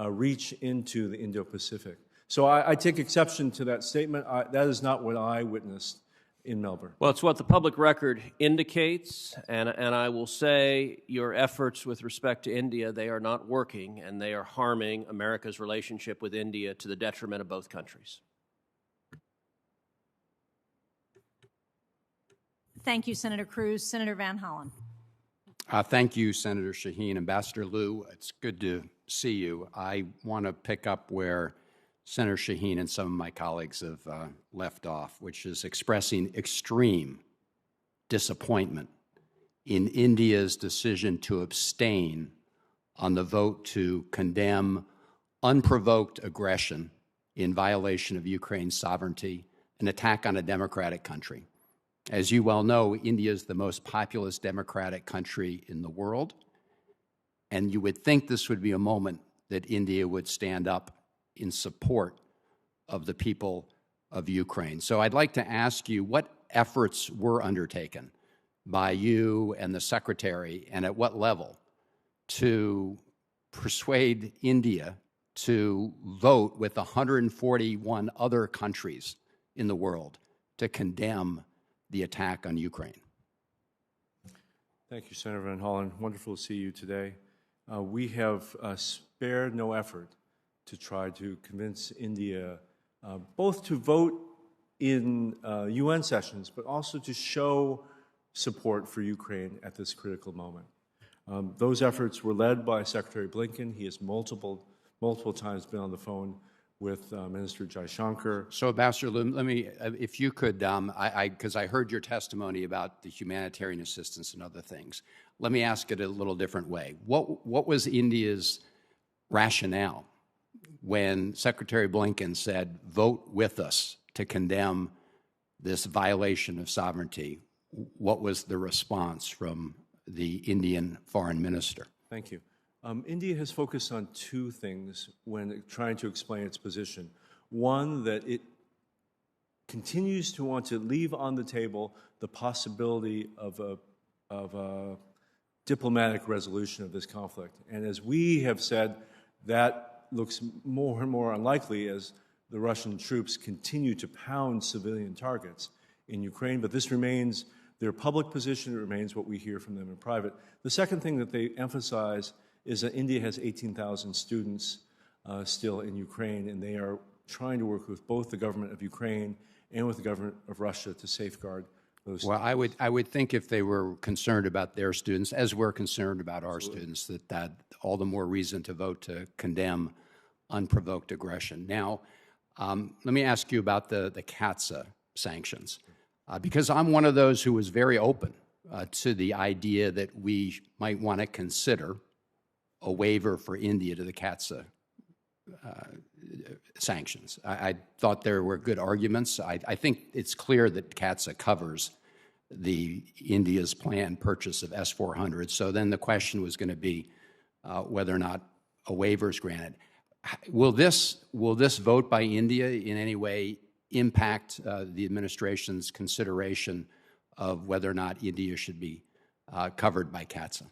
reach into the Indo-Pacific. So I take exception to that statement. That is not what I witnessed in Melbourne. Well, it's what the public record indicates, and I will say your efforts with respect to India, they are not working, and they are harming America's relationship with India to the detriment of both countries. Thank you, Senator Cruz. Senator Van Hollen. Thank you, Senator Shaheen. Ambassador Liu, it's good to see you. I want to pick up where Senator Shaheen and some of my colleagues have left off, which is expressing extreme disappointment in India's decision to abstain on the vote to condemn unprovoked aggression in violation of Ukraine's sovereignty, an attack on a democratic country. As you well know, India is the most populous democratic country in the world, and you would think this would be a moment that India would stand up in support of the people of Ukraine. So I'd like to ask you what efforts were undertaken by you and the Secretary, and at what level, to persuade India to vote with 141 other countries in the world to condemn the attack on Ukraine. Thank you, Senator Van Hollen. Wonderful to see you today. We have spared no effort to try to convince India both to vote in UN sessions, but also to show support for Ukraine at this critical moment. Those efforts were led by Secretary Blinken. He has multiple times been on the phone with Minister Jaishankar. So, Ambassador Liu, let me, if you could, because I heard your testimony about the humanitarian assistance and other things. Let me ask it a little different way. What was India's rationale when Secretary Blinken said, vote with us to condemn this violation of sovereignty? What was the response from the Indian foreign minister? Thank you. India has focused on 2 things when trying to explain its position. One, that it continues to want to leave on the table the possibility of a diplomatic resolution of this conflict. And as we have said, that looks more and more unlikely as the Russian troops continue to pound civilian targets in Ukraine. But this remains their public position. It remains what we hear from them in private. The second thing that they emphasize is that India has 18,000 students still in Ukraine, and they are trying to work with both the government of Ukraine and with the government of Russia to safeguard those Well, students. I would think if they were concerned about their students, as we're concerned about our students, that all the more reason to vote to condemn unprovoked aggression. Now, let me ask you about the Katsa sanctions, because I'm one of those who was very open to the idea that we might want to consider a waiver for India to the Katsa sanctions. I thought there were good arguments. I think it's clear that Katsa covers the India's planned purchase of S-400. So then the question was going to be whether or not a waiver is granted. Will this vote by India in any way impact the administration's consideration of whether or not India should be covered by Katsa?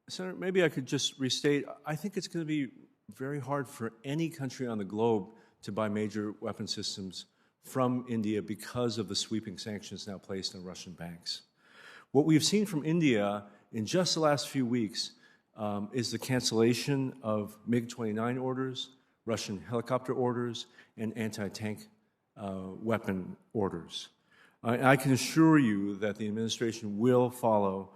Senator, maybe I could just restate, I think it's going to be very hard for any country on the globe to buy major weapon systems from India because of the sweeping sanctions now placed on Russian banks. What we've seen from India in just the last few weeks is the cancellation of MiG-29 orders, Russian helicopter orders, and anti-tank weapon orders. I can assure you that the administration will follow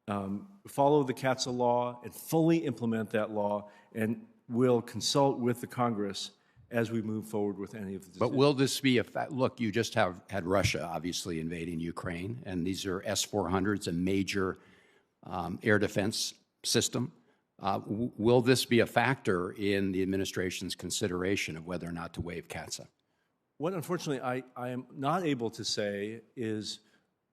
the Katsa law and fully implement that law, and will consult with the Congress as we move forward with any of the decisions. But will this be a fact? Look, you just had Russia obviously invading Ukraine, and these are S-400s, a major air defense system. Will this be a factor in the administration's consideration of whether or not to waive Katsa? What, unfortunately, I am not able to say is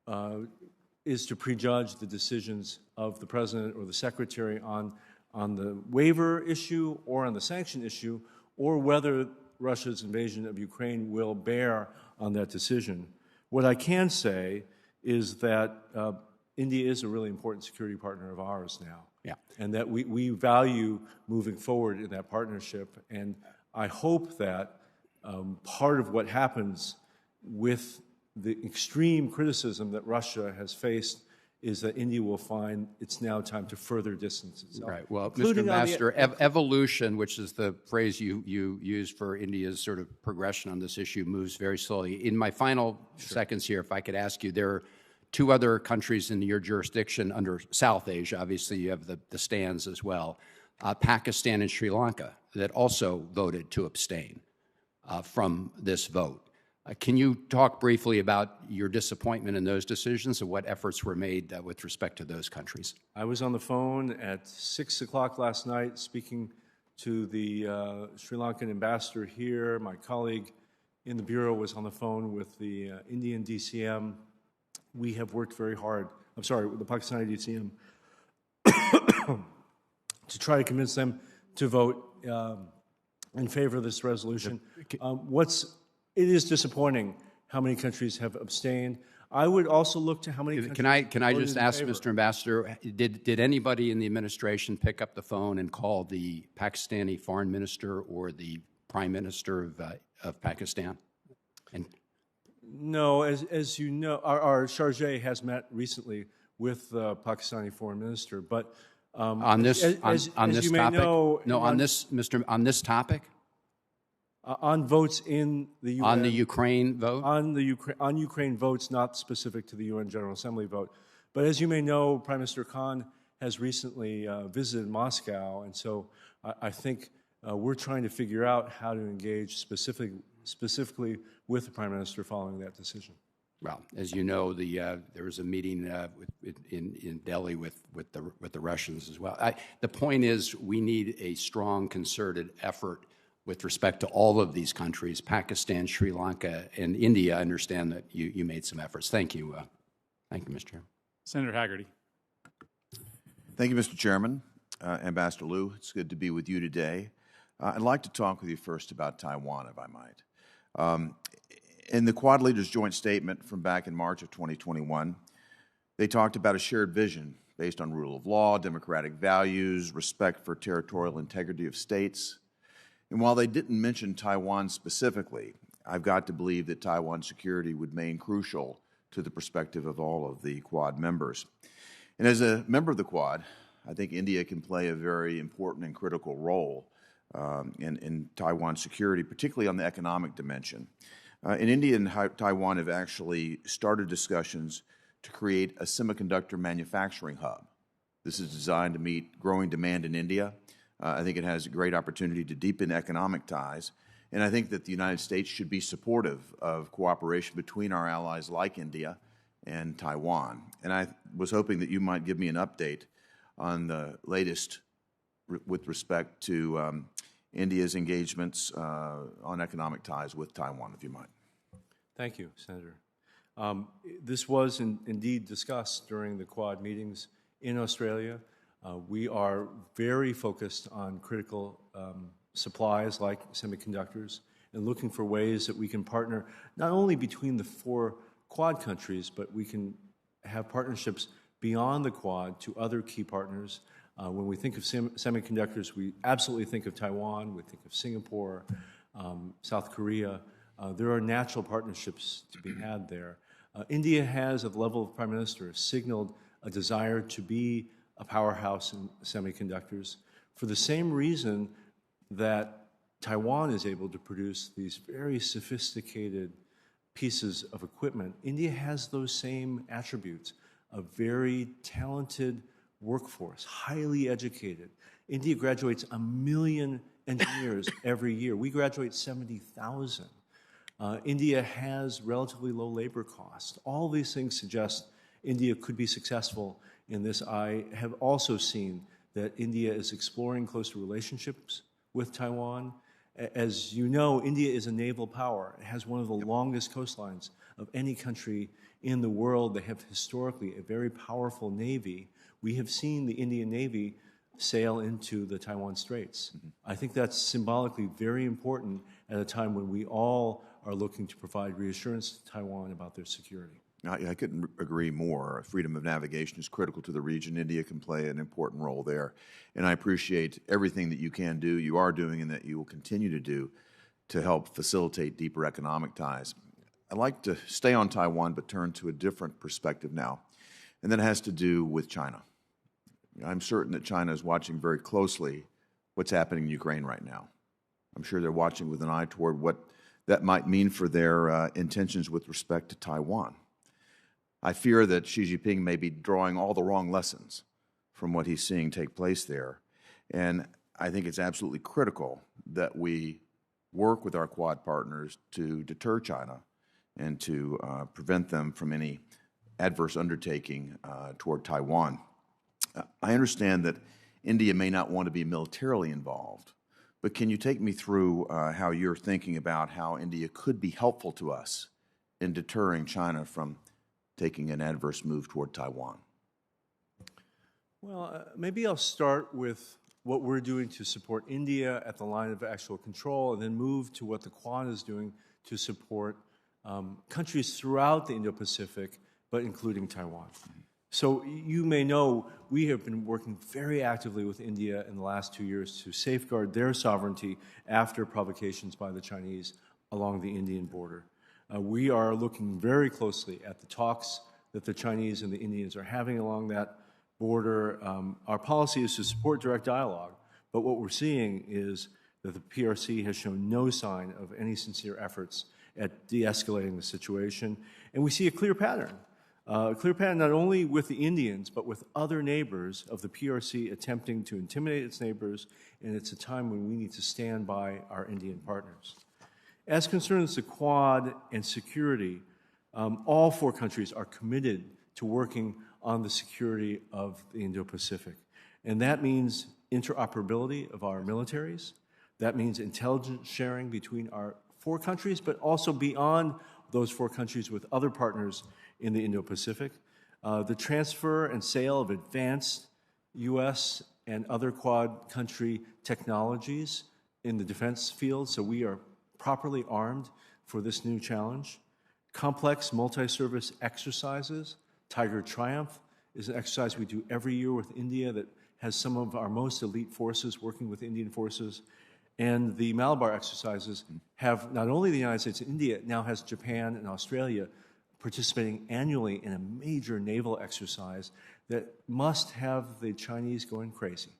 to prejudge the decisions of the President or the Secretary on the waiver issue or on the sanction issue, or whether Russia's invasion of Ukraine will bear on that decision. What I can say is that India is a really important security partner of ours now. Yeah. And that we value moving forward in that partnership. And I hope that part of what happens with the extreme criticism that Russia has faced is that India will find it's now time to further distance itself. Right. Well, Mr. Ambassador, evolution, which is the phrase you use for India's sort of progression on this issue, moves very slowly. In my final seconds here, if I could ask you, there are two other countries in your jurisdiction under South Asia. Obviously, you have the stands as well, Pakistan and Sri Lanka, that also voted to abstain from this vote. Can you talk briefly about your disappointment in those decisions and what efforts were made with respect to those countries? I was on the phone at 6 o'clock last night speaking to the Sri Lankan ambassador here. My colleague in the Bureau was on the phone with the Indian DCM. We have worked very hard, with the Pakistani DCM, to try to convince them to vote in favor of this resolution. It is disappointing how many countries have abstained. I would also look to how many countries Can I just ask, favor. Mr. Ambassador, did anybody in the administration pick up the phone and call the Pakistani foreign minister or the prime minister of Pakistan? And No, as you know, our chargé has met recently with the Pakistani foreign minister, but on this you may topic? know, On this topic? On votes in the UN, On the Ukraine vote? on Ukraine votes not specific to the UN General Assembly vote. But as you may know, Prime Minister Khan has recently visited Moscow, and so I think we're trying to figure out how to engage specifically with the Prime Minister following that decision. Well, as you know, there was a meeting in Delhi with the Russians as well. The point is, we need a strong, concerted effort with respect to all of these countries, Pakistan, Sri Lanka, and India. I understand that you made some efforts. Thank you. Thank you, Mr. Chairman. Senator Haggerty. Thank you, Mr. Chairman. Ambassador Liu, it's good to be with you today. I'd like to talk with you first about Taiwan, if I might. In the Quad Leaders' joint statement from back in March of 2021, they talked about a shared vision based on rule of law, democratic values, respect for territorial integrity of states. And while they didn't mention Taiwan specifically, I've got to believe that Taiwan's security would remain crucial to the perspective of all of the Quad members. And as a member of the Quad, I think India can play a very important and critical role in Taiwan's security, particularly on the economic dimension. And India and Taiwan have actually started discussions to create a semiconductor manufacturing hub. This is designed to meet growing demand in India. I think it has a great opportunity to deepen economic ties, and I think that the United States should be supportive of cooperation between our allies like India and Taiwan. And I was hoping that you might give me an update on the latest with respect to India's engagements on economic ties with Taiwan, if you might. Thank you, Senator. This was indeed discussed during the Quad meetings in Australia. We are very focused on critical supplies like semiconductors and looking for ways that we can partner not only between the 4 Quad countries, but we can have partnerships beyond the Quad to other key partners. When we think of semiconductors, we absolutely think of Taiwan, we think of Singapore, South Korea. There are natural partnerships to be had there. India has, at the level of Prime Minister, signaled a desire to be a powerhouse in semiconductors for the same reason that Taiwan is able to produce these very sophisticated pieces of equipment. India has those same attributes, a very talented workforce, highly educated. India graduates 1 million engineers every year. We graduate 70,000. India has relatively low labor costs. All these things suggest India could be successful in this. I have also seen that India is exploring closer relationships with Taiwan. As you know, India is a naval power. It has one of the longest coastlines of any country in the world. They have historically a very powerful navy. We have seen the Indian Navy sail into the Taiwan Straits. I think that's symbolically very important at a time when we all are looking to provide reassurance to Taiwan about their security. I couldn't agree more. Freedom of navigation is critical to the region. India can play an important role there. And I appreciate everything that you can do, you are doing, and that you will continue to do to help facilitate deeper economic ties. I'd like to stay on Taiwan but turn to a different perspective now, and that has to do with China. I'm certain that China is watching very closely what's happening in Ukraine right now. I'm sure they're watching with an eye toward what that might mean for their intentions with respect to Taiwan. I fear that Xi Jinping may be drawing all the wrong lessons from what he's seeing take place there. And I think it's absolutely critical that we work with our Quad partners to deter China and to prevent them from any adverse undertaking toward Taiwan. I understand that India may not want to be militarily involved, but can you take me through how you're thinking about how India could be helpful to us in deterring China from taking an adverse move toward Taiwan? Well, maybe I'll start with what we're doing to support India at the line of actual control, and then move to what the Quad is doing to support countries throughout the Indo-Pacific, but including Taiwan. So you may know we have been working very actively with India in the last 2 years to safeguard their sovereignty after provocations by the Chinese along the Indian border. We are looking very closely at the talks that the Chinese and the Indians are having along that border. Our policy is to support direct dialogue, but what we're seeing is that the PRC has shown no sign of any sincere efforts at de-escalating the situation. And we see a clear pattern not only with the Indians, but with other neighbors of the PRC attempting to intimidate its neighbors, and it's a time when we need to stand by our Indian partners. As concerns the Quad and security, all four countries are committed to working on the security of the Indo-Pacific. And that means interoperability of our militaries. That means intelligence sharing between our four countries, but also beyond those four countries with other partners in the Indo-Pacific. The transfer and sale of advanced U.S. and other Quad country technologies in the defense field, so we are properly armed for this new challenge. Complex multi-service exercises. Tiger Triumph is an exercise we do every year with India that has some of our most elite forces working with Indian forces. And the Malabar exercises have not only the United States and India, it now has Japan and Australia participating annually in a major naval exercise that must have the Chinese going crazy.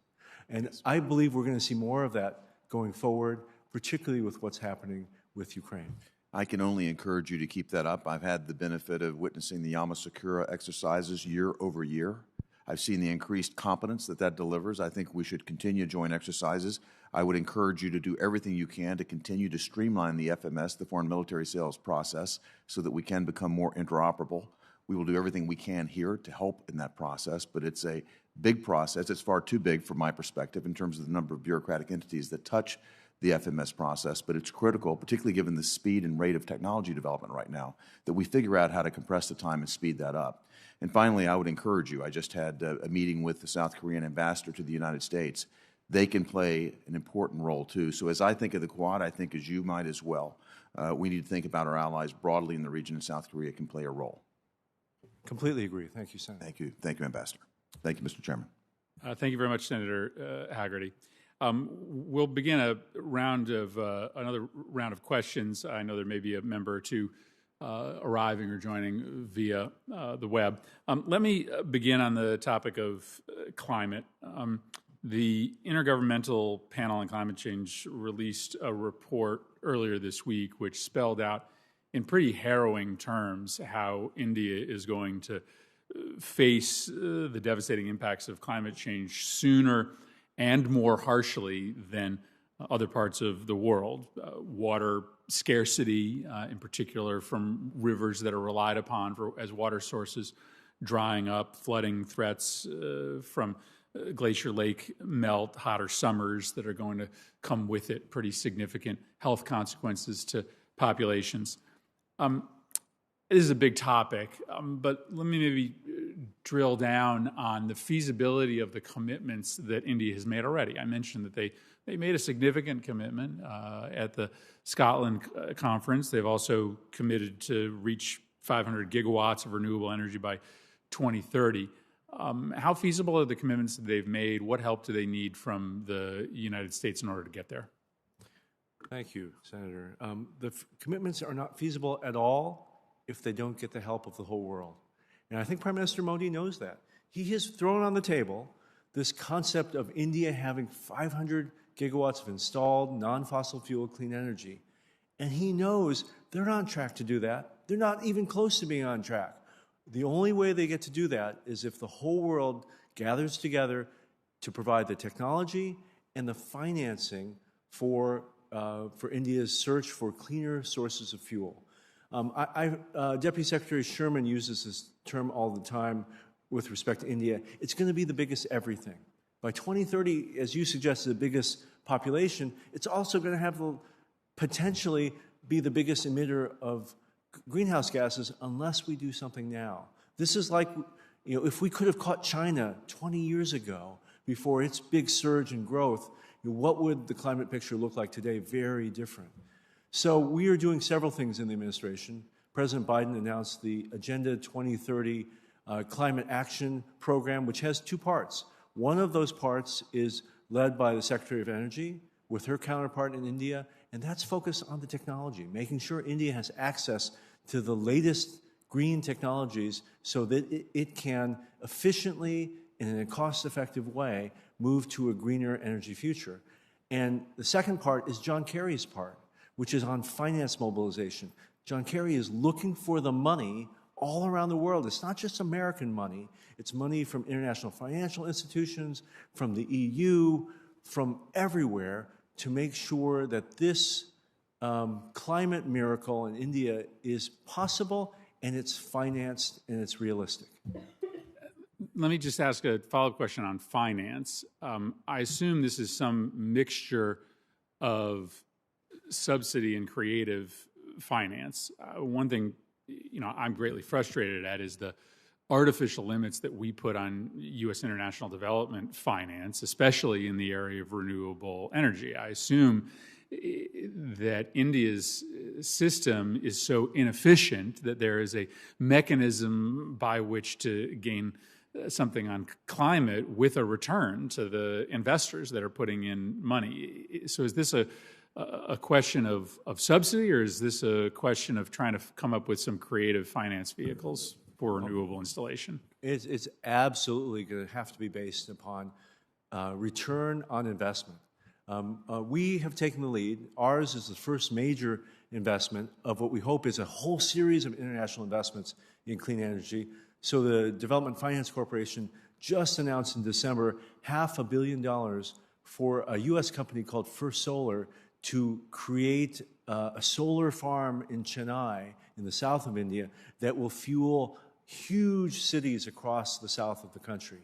And I believe we're going to see more of that going forward, particularly with what's happening with Ukraine. I can only encourage you to keep that up. I've had the benefit of witnessing the Yamasakura exercises year over year. I've seen the increased competence that delivers. I think we should continue joint exercises. I would encourage you to do everything you can to continue to streamline the FMS, the Foreign Military Sales process, so that we can become more interoperable. We will do everything we can here to help in that process, but it's a big process. It's far too big from my perspective in terms of the number of bureaucratic entities that touch the FMS process, but it's critical, particularly given the speed and rate of technology development right now, that we figure out how to compress the time and speed that up. And finally, I would encourage you, I just had a meeting with the South Korean ambassador to the United States. They can play an important role too. So as I think of the Quad, I think as you might as well, we need to think about our allies broadly in the region, and South Korea can play a role. Completely agree. Thank you, Senator. Thank you. Thank you, Ambassador. Thank you, Mr. Chairman. Thank you very much, Senator Haggerty. We'll begin another round of questions. I know there may be a member or two arriving or joining via the web. Let me begin on the topic of climate. The Intergovernmental Panel on Climate Change released a report earlier this week which spelled out in pretty harrowing terms how India is going to face the devastating impacts of climate change sooner and more harshly than other parts of the world. Water scarcity, in particular from rivers that are relied upon as water sources, drying up, flooding threats from glacier lake melt, hotter summers that are going to come with it, pretty significant health consequences to populations. This is a big topic, but let me maybe drill down on the feasibility of the commitments that India has made already. I mentioned that they made a significant commitment at the Scotland conference. They've also committed to reach 500 gigawatts of renewable energy by 2030. How feasible are the commitments that they've made? What help do they need from the United States in order to get there? Thank you, Senator. The commitments are not feasible at all if they don't get the help of the whole world. And I think Prime Minister Modi knows that. He has thrown on the table this concept of India having 500 gigawatts of installed non-fossil fuel clean energy. And he knows they're not on track to do that. They're not even close to being on track. The only way they get to do that is if the whole world gathers together to provide the technology and the financing for India's search for cleaner sources of fuel. Deputy Secretary Sherman uses this term all the time with respect to India. It's going to be the biggest everything. By 2030, as you suggested, the biggest population, it's also going to have potentially be the biggest emitter of greenhouse gases unless we do something now. This is like, if we could have caught China 20 years ago before its big surge in growth, what would the climate picture look like today? Very different. So we are doing several things in the administration. President Biden announced the Agenda 2030 Climate Action Program, which has two parts. One of those parts is led by the Secretary of Energy with her counterpart in India, and that's focused on the technology, making sure India has access to the latest green technologies so that it can efficiently and in a cost-effective way move to a greener energy future. And the second part is John Kerry's part, which is on finance mobilization. John Kerry is looking for the money all around the world. It's not just American money. It's money from international financial institutions, from the EU, from everywhere to make sure that this climate miracle in India is possible and it's financed and it's realistic. Let me just ask a follow-up question on finance. I assume this is some mixture of subsidy and creative finance. One thing, I'm greatly frustrated at is the artificial limits that we put on U.S. international development finance, especially in the area of renewable energy. I assume that India's system is so inefficient that there is a mechanism by which to gain something on climate with a return to the investors that are putting in money. So is this a question of subsidy, or is this a question of trying to come up with some creative finance vehicles for renewable installation? It's absolutely going to have to be based upon return on investment. We have taken the lead. Ours is the first major investment of what we hope is a whole series of international investments in clean energy. So the Development Finance Corporation just announced in December $500 million for a U.S. company called First Solar to create a solar farm in Chennai in the south of India that will fuel huge cities across the south of the country.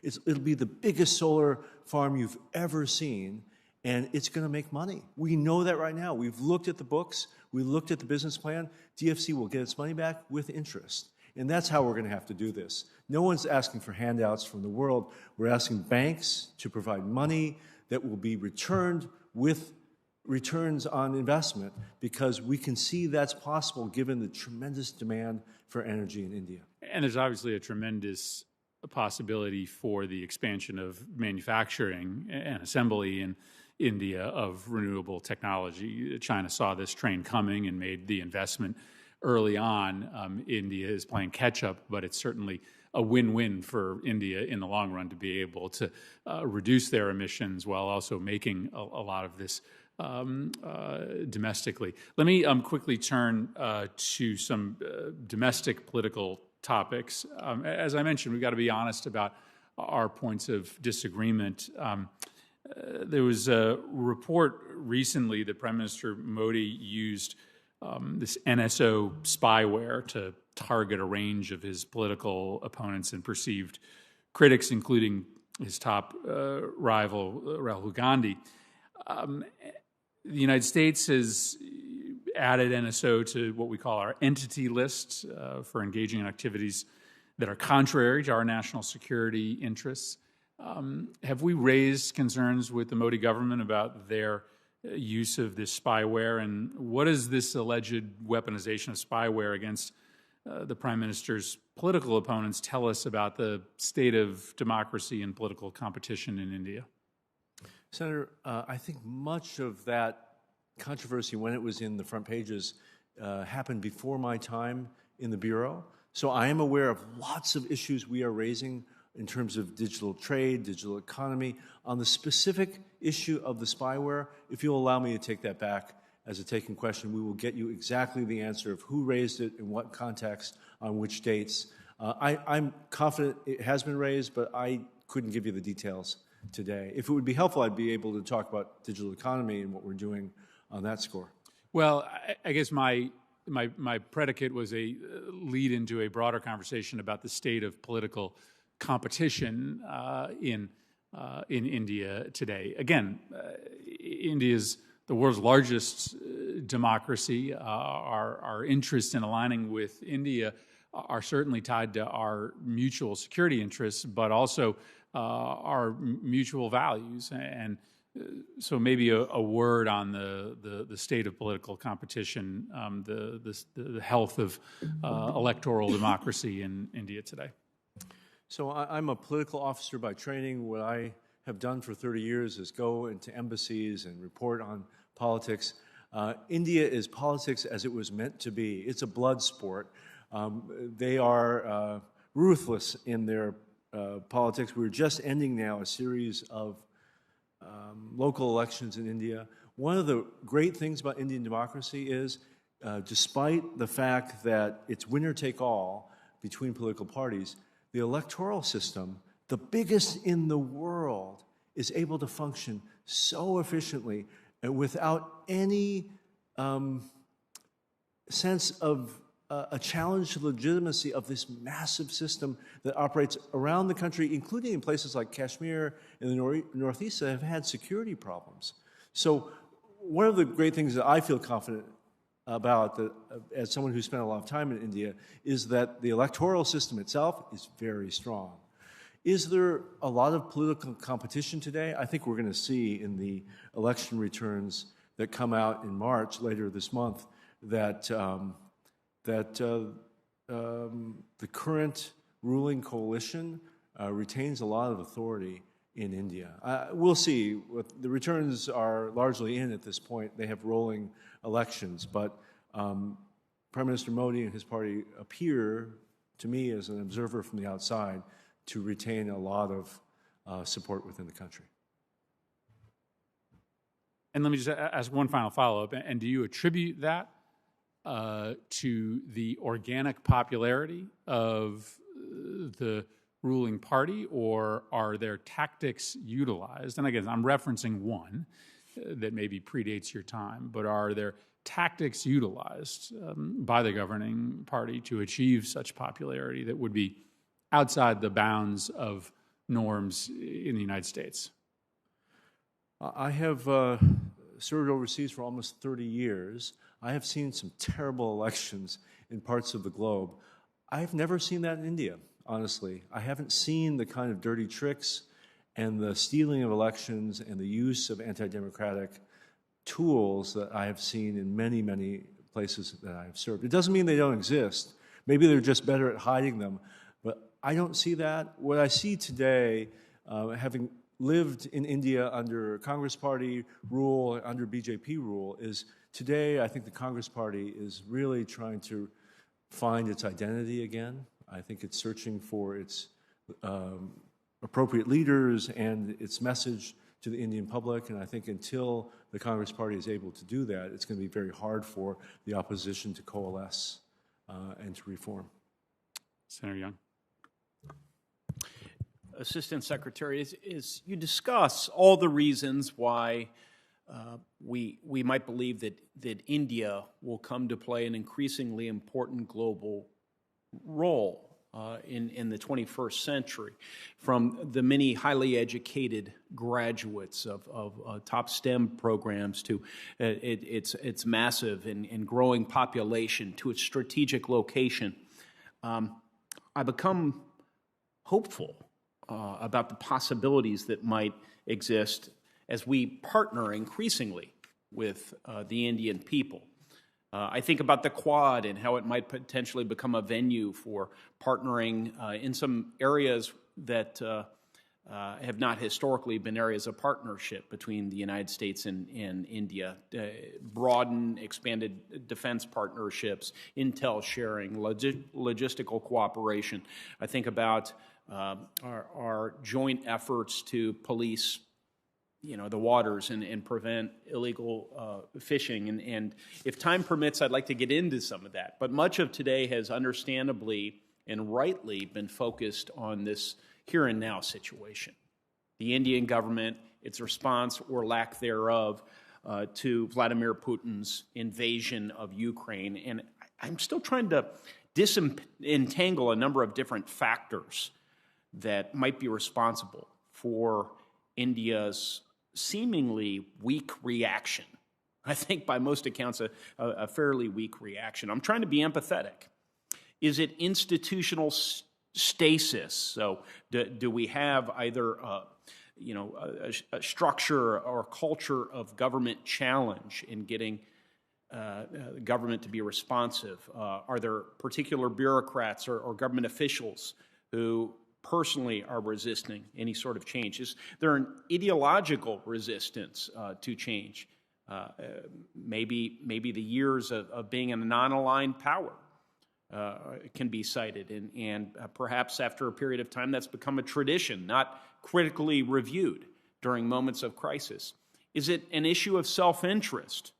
It'll be the biggest solar farm you've ever seen, and it's going to make money. We know that right now. We've looked at the books. We looked at the business plan. DFC will get its money back with interest. And that's how we're going to have to do this. No one's asking for handouts from the world. We're asking banks to provide money that will be returned with returns on investment, because we can see that's possible given the tremendous demand for energy in India. And there's obviously a tremendous possibility for the expansion of manufacturing and assembly in India of renewable technology. China saw this train coming and made the investment early on. India is playing catch-up, but it's certainly a win-win for India in the long run to be able to reduce their emissions while also making a lot of this domestically. Let me quickly turn to some domestic political topics. As I mentioned, we've got to be honest about our points of disagreement. There was a report recently that Prime Minister Modi used this NSO spyware to target a range of his political opponents and perceived critics, including his top rival, Rahul Gandhi. The United States has added NSO to what we call our entity list for engaging in activities that are contrary to our national security interests. Have we raised concerns with the Modi government about their use of this spyware, and what does this alleged weaponization of spyware against the Prime Minister's political opponents tell us about the state of democracy and political competition in India? Senator, I think much of that controversy when it was in the front pages happened before my time in the Bureau. So I am aware of lots of issues we are raising in terms of digital trade, digital economy. On the specific issue of the spyware, if you'll allow me to take that back as a taken question, we will get you exactly the answer of who raised it, in what context, on which dates. I'm confident it has been raised, but I couldn't give you the details today. If it would be helpful, I'd be able to talk about digital economy and what we're doing on that score. Well, I guess my predicate was a lead into a broader conversation about the state of political competition in India today. Again, India is the world's largest democracy. Our interest in aligning with India are certainly tied to our mutual security interests, but also our mutual values. And so maybe a word on the state of political competition, the health of electoral democracy in India today. So I'm a political officer by training. What I have done for 30 years is go into embassies and report on politics. India is politics as it was meant to be. It's a blood sport. They are ruthless in their politics. We're just ending now a series of local elections in India. One of the great things about Indian democracy is, despite the fact that it's winner take all between political parties, the electoral system, the biggest in the world, is able to function so efficiently and without any sense of a challenge to the legitimacy of this massive system that operates around the country, including in places like Kashmir and the Northeast that have had security problems. So one of the great things that I feel confident about, as someone who spent a lot of time in India, is that the electoral system itself is very strong. Is there a lot of political competition today? I think we're going to see in the election returns that come out in March, later this month, that the current ruling coalition retains a lot of authority in India. We'll see. The returns are largely in at this point. They have rolling elections, but Prime Minister Modi and his party appear, to me as an observer from the outside, to retain a lot of support within the country. And let me just ask one final follow-up. And do you attribute that to the organic popularity of the ruling party, or are there tactics utilized? And again, I'm referencing one that maybe predates your time, but are there tactics utilized by the governing party to achieve such popularity that would be outside the bounds of norms in the United States? I have served overseas for almost 30 years. I have seen some terrible elections in parts of the globe. I've never seen that in India, honestly. I haven't seen the kind of dirty tricks and the stealing of elections and the use of anti-democratic tools that I have seen in many, many places that I have served. It doesn't mean they don't exist. Maybe they're just better at hiding them, but I don't see that. What I see today, having lived in India under Congress Party rule, under BJP rule, is today I think the Congress Party is really trying to find its identity again. I think it's searching for its appropriate leaders and its message to the Indian public, and I think until the Congress Party is able to do that, it's going to be very hard for the opposition to coalesce and to reform. Senator Young. Assistant Secretary, is you discuss all the reasons why we might believe that India will come to play an increasingly important global role. in the 21st century, from the many highly educated graduates of top STEM programs to its massive and growing population to its strategic location. I become hopeful about the possibilities that might exist as we partner increasingly with the Indian people. I think about the Quad and how it might potentially become a venue for partnering in some areas that have not historically been areas of partnership between the United States and India. Broaden, expanded defense partnerships, intel sharing, logistical cooperation. I think about our joint efforts to police the waters and prevent illegal fishing. And if time permits, I'd like to get into some of that. But much of today has understandably and rightly been focused on this here and now situation. The Indian government, its response or lack thereof to Vladimir Putin's invasion of Ukraine. And I'm still trying to disentangle a number of different factors that might be responsible for India's seemingly weak reaction. I think by most accounts a fairly weak reaction. I'm trying to be empathetic. Is it institutional stasis? So do we have either a structure or culture of government challenge in getting government to be responsive? Are there particular bureaucrats or government officials who personally are resisting any sort of change? Is there an ideological resistance to change? Maybe the years of being in a non-aligned power can be cited, and perhaps after a period of time that's become a tradition, not critically reviewed during moments of crisis. Is it an issue of self-interest?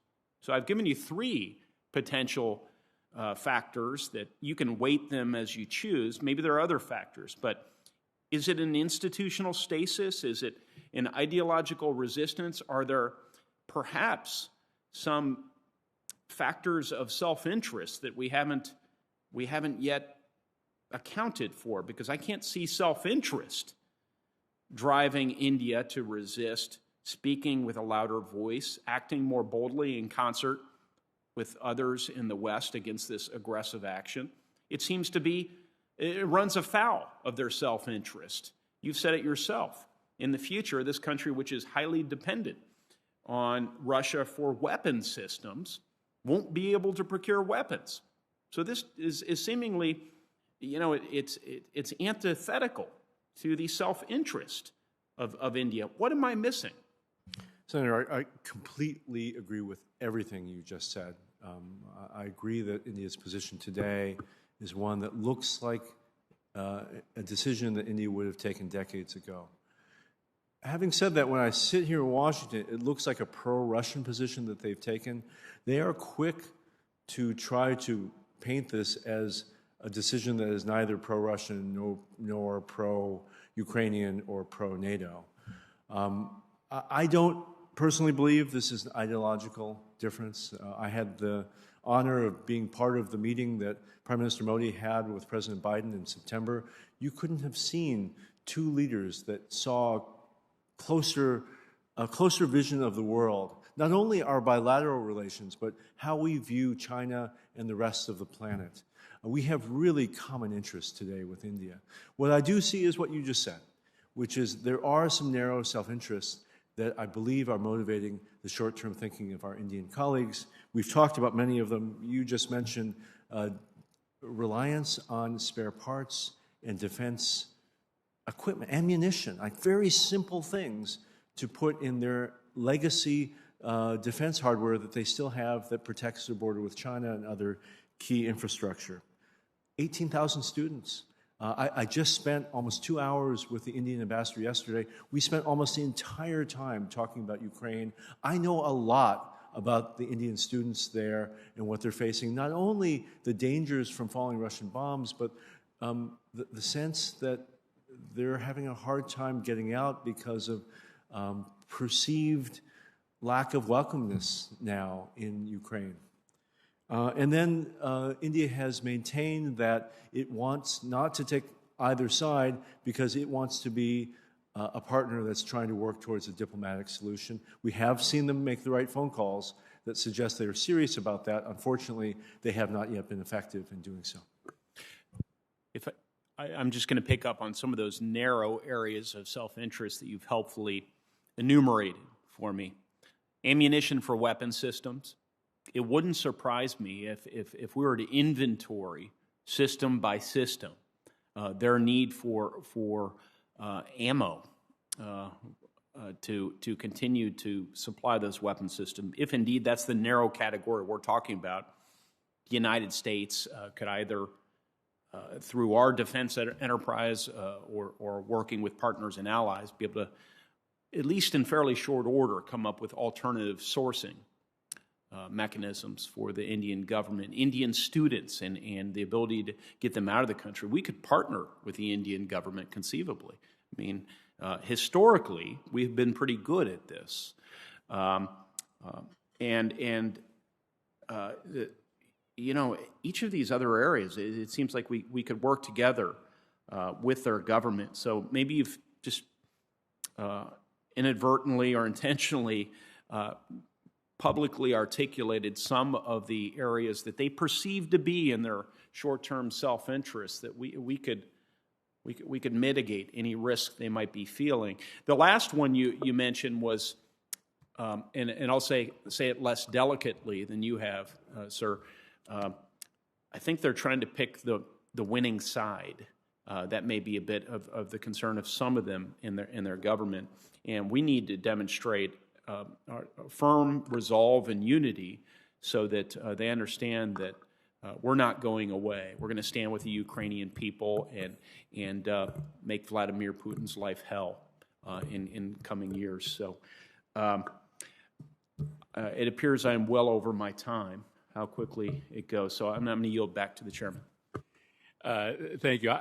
So I've given you three potential factors that you can weight them as you choose. Maybe there are other factors, but is it an institutional stasis? Is it an ideological resistance? Are there perhaps some factors of self-interest that we haven't yet accounted for? Because I can't see self-interest driving India to resist, speaking with a louder voice, acting more boldly in concert with others in the West against this aggressive action. It seems to be, it runs afoul of their self-interest. You've said it yourself. In the future, this country, which is highly dependent on Russia for weapon systems, won't be able to procure weapons. So this is seemingly, it's antithetical to the self-interest of India. What am I missing? Senator, I completely agree with everything you just said. I agree that India's position today is one that looks like a decision that India would have taken decades ago. Having said that, when I sit here in Washington, it looks like a pro-Russian position that they've taken. They are quick to try to paint this as a decision that is neither pro-Russian nor pro-Ukrainian or pro-NATO. I don't personally believe this is an ideological difference. I had the honor of being part of the meeting that Prime Minister Modi had with President Biden in September. You couldn't have seen two leaders that saw a closer vision of the world, not only our bilateral relations, but how we view China and the rest of the planet. We have really common interests today with India. What I do see is what you just said, which is there are some narrow self-interests that I believe are motivating the short-term thinking of our Indian colleagues. We've talked about many of them. You just mentioned reliance on spare parts and defense equipment, ammunition, like very simple things to put in their legacy defense hardware that they still have that protects their border with China and other key infrastructure. 18,000 students. I just spent almost 2 hours with the Indian ambassador yesterday. We spent almost the entire time talking about Ukraine. I know a lot about the Indian students there and what they're facing, not only the dangers from falling Russian bombs, but the sense that they're having a hard time getting out because of perceived lack of welcomeness now in Ukraine. And then India has maintained that it wants not to take either side because it wants to be a partner that's trying to work towards a diplomatic solution. We have seen them make the right phone calls that suggest they are serious about that. Unfortunately, they have not yet been effective in doing so. I'm just going to pick up on some of those narrow areas of self-interest that you've helpfully enumerated for me. Ammunition for weapon systems. It wouldn't surprise me if we were to inventory system by system their need for ammo to continue to supply those weapon systems. If indeed that's the narrow category we're talking about, the United States could either through our defense enterprise or working with partners and allies be able to, at least in fairly short order, come up with alternative sourcing mechanisms for the Indian government, Indian students, and the ability to get them out of the country. We could partner with the Indian government conceivably. I mean, historically, we've been pretty good at this. You know, each of these other areas, it seems like we could work together with their government. So maybe you've just inadvertently or intentionally publicly articulated some of the areas that they perceive to be in their short-term self-interest that we could mitigate any risk they might be feeling. The last one you mentioned was, and I'll say it less delicately than you have, sir. I think they're trying to pick the winning side. That may be a bit of the concern of some of them in their government, and we need to demonstrate firm resolve and unity so that they understand that we're not going away. We're going to stand with the Ukrainian people and make Vladimir Putin's life hell in coming years. So it appears I'm well over my time, how quickly it goes. So I'm going to yield back to the chairman. Thank you.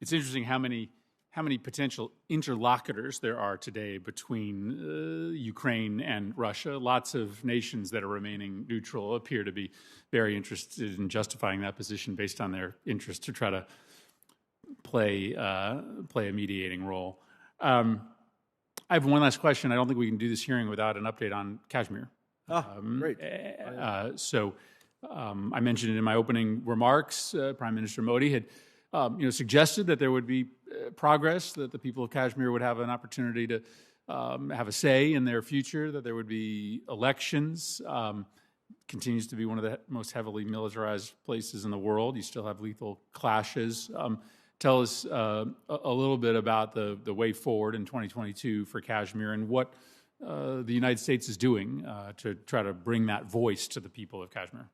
It's interesting how many potential interlocutors there are today between Ukraine and Russia. Lots of nations that are remaining neutral appear to be very interested in justifying that position based on their interest to try to play a mediating role. I have one last question. I don't think we can do this hearing without an update on Kashmir. Great. I mentioned it in my opening remarks. Prime Minister Modi had suggested that there would be progress, that the people of Kashmir would have an opportunity to have a say in their future, that there would be elections. Continues to be one of the most heavily militarized places in the world. You still have lethal clashes. Tell us a little bit about the way forward in 2022 for Kashmir and what the United States is doing to try to bring that voice to the people of Kashmir.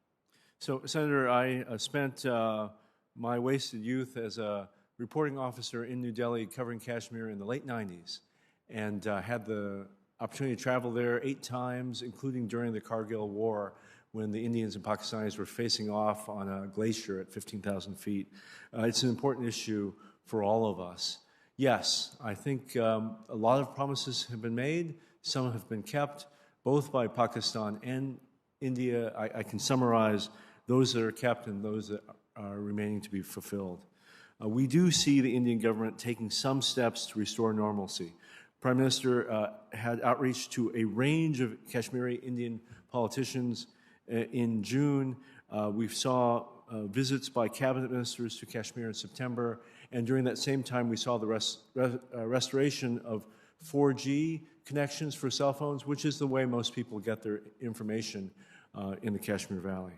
So, Senator, I spent my wasted youth as a reporting officer in New Delhi covering Kashmir in the late 90s and had the opportunity to travel there 8 times, including during the Kargil War when the Indians and Pakistanis were facing off on a glacier at 15,000 feet. It's an important issue for all of us. Yes, I think a lot of promises have been made. Some have been kept, both by Pakistan and India. I can summarize those that are kept and those that are remaining to be fulfilled. We do see the Indian government taking some steps to restore normalcy. Prime Minister had outreach to a range of Kashmiri Indian politicians in June. We saw visits by cabinet ministers to Kashmir in September, and during that same time we saw the restoration of 4G connections for cell phones, which is the way most people get their information in the Kashmir Valley.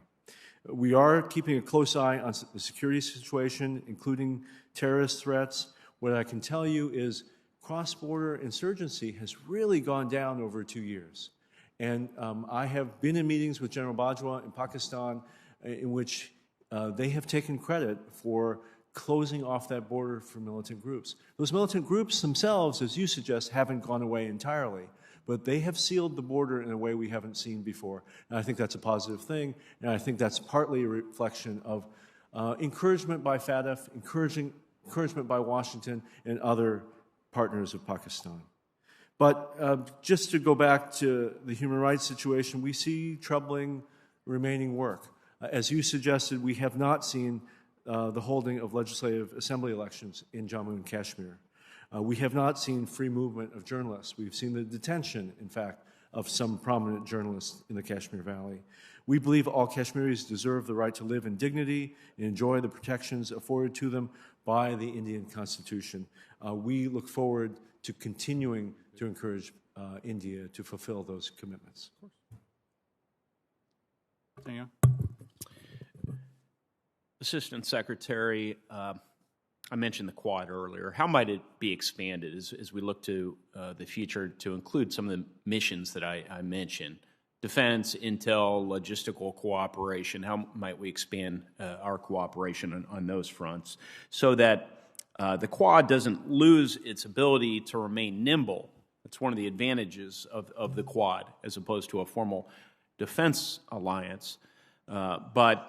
We are keeping a close eye on the security situation, including terrorist threats. What I can tell you is cross-border insurgency has really gone down over 2 years. And I have been in meetings with General Bajwa in Pakistan in which they have taken credit for closing off that border for militant groups. Those militant groups themselves, as you suggest, haven't gone away entirely, but they have sealed the border in a way we haven't seen before. And I think that's a positive thing, and I think that's partly a reflection of encouragement by FATF, encouragement by Washington and other partners of Pakistan. But just to go back to the human rights situation, we see troubling remaining work. As you suggested, we have not seen the holding of legislative assembly elections in Jammu and Kashmir. We have not seen free movement of journalists. We've seen the detention, in fact, of some prominent journalists in the Kashmir Valley. We believe all Kashmiris deserve the right to live in dignity and enjoy the protections afforded to them by the Indian Constitution. We look forward to continuing to encourage India to fulfill those commitments. Daniel? Assistant Secretary, I mentioned the Quad earlier. How might it be expanded as we look to the future to include some of the missions that I mentioned? Defense, intel, logistical cooperation. How might we expand our cooperation on those fronts so that the Quad doesn't lose its ability to remain nimble? That's one of the advantages of the Quad as opposed to a formal defense alliance. But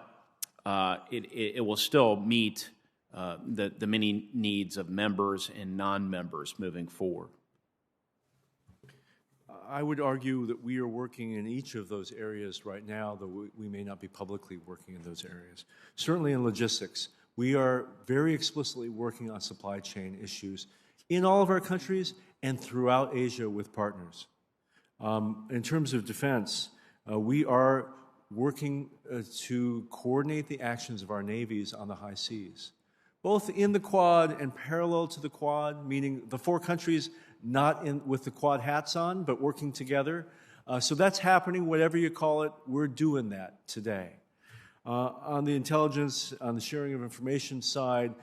it will still meet the many needs of members and non-members moving forward. I would argue that we are working in each of those areas right now, though we may not be publicly working in those areas. Certainly in logistics, we are very explicitly working on supply chain issues in all of our countries and throughout Asia with partners. In terms of defense, we are working to coordinate the actions of our navies on the high seas, both in the Quad and parallel to the Quad, meaning the four countries not with the Quad hats on, but working together. So that's happening, whatever you call it, we're doing that today. On the intelligence, on the sharing of information side,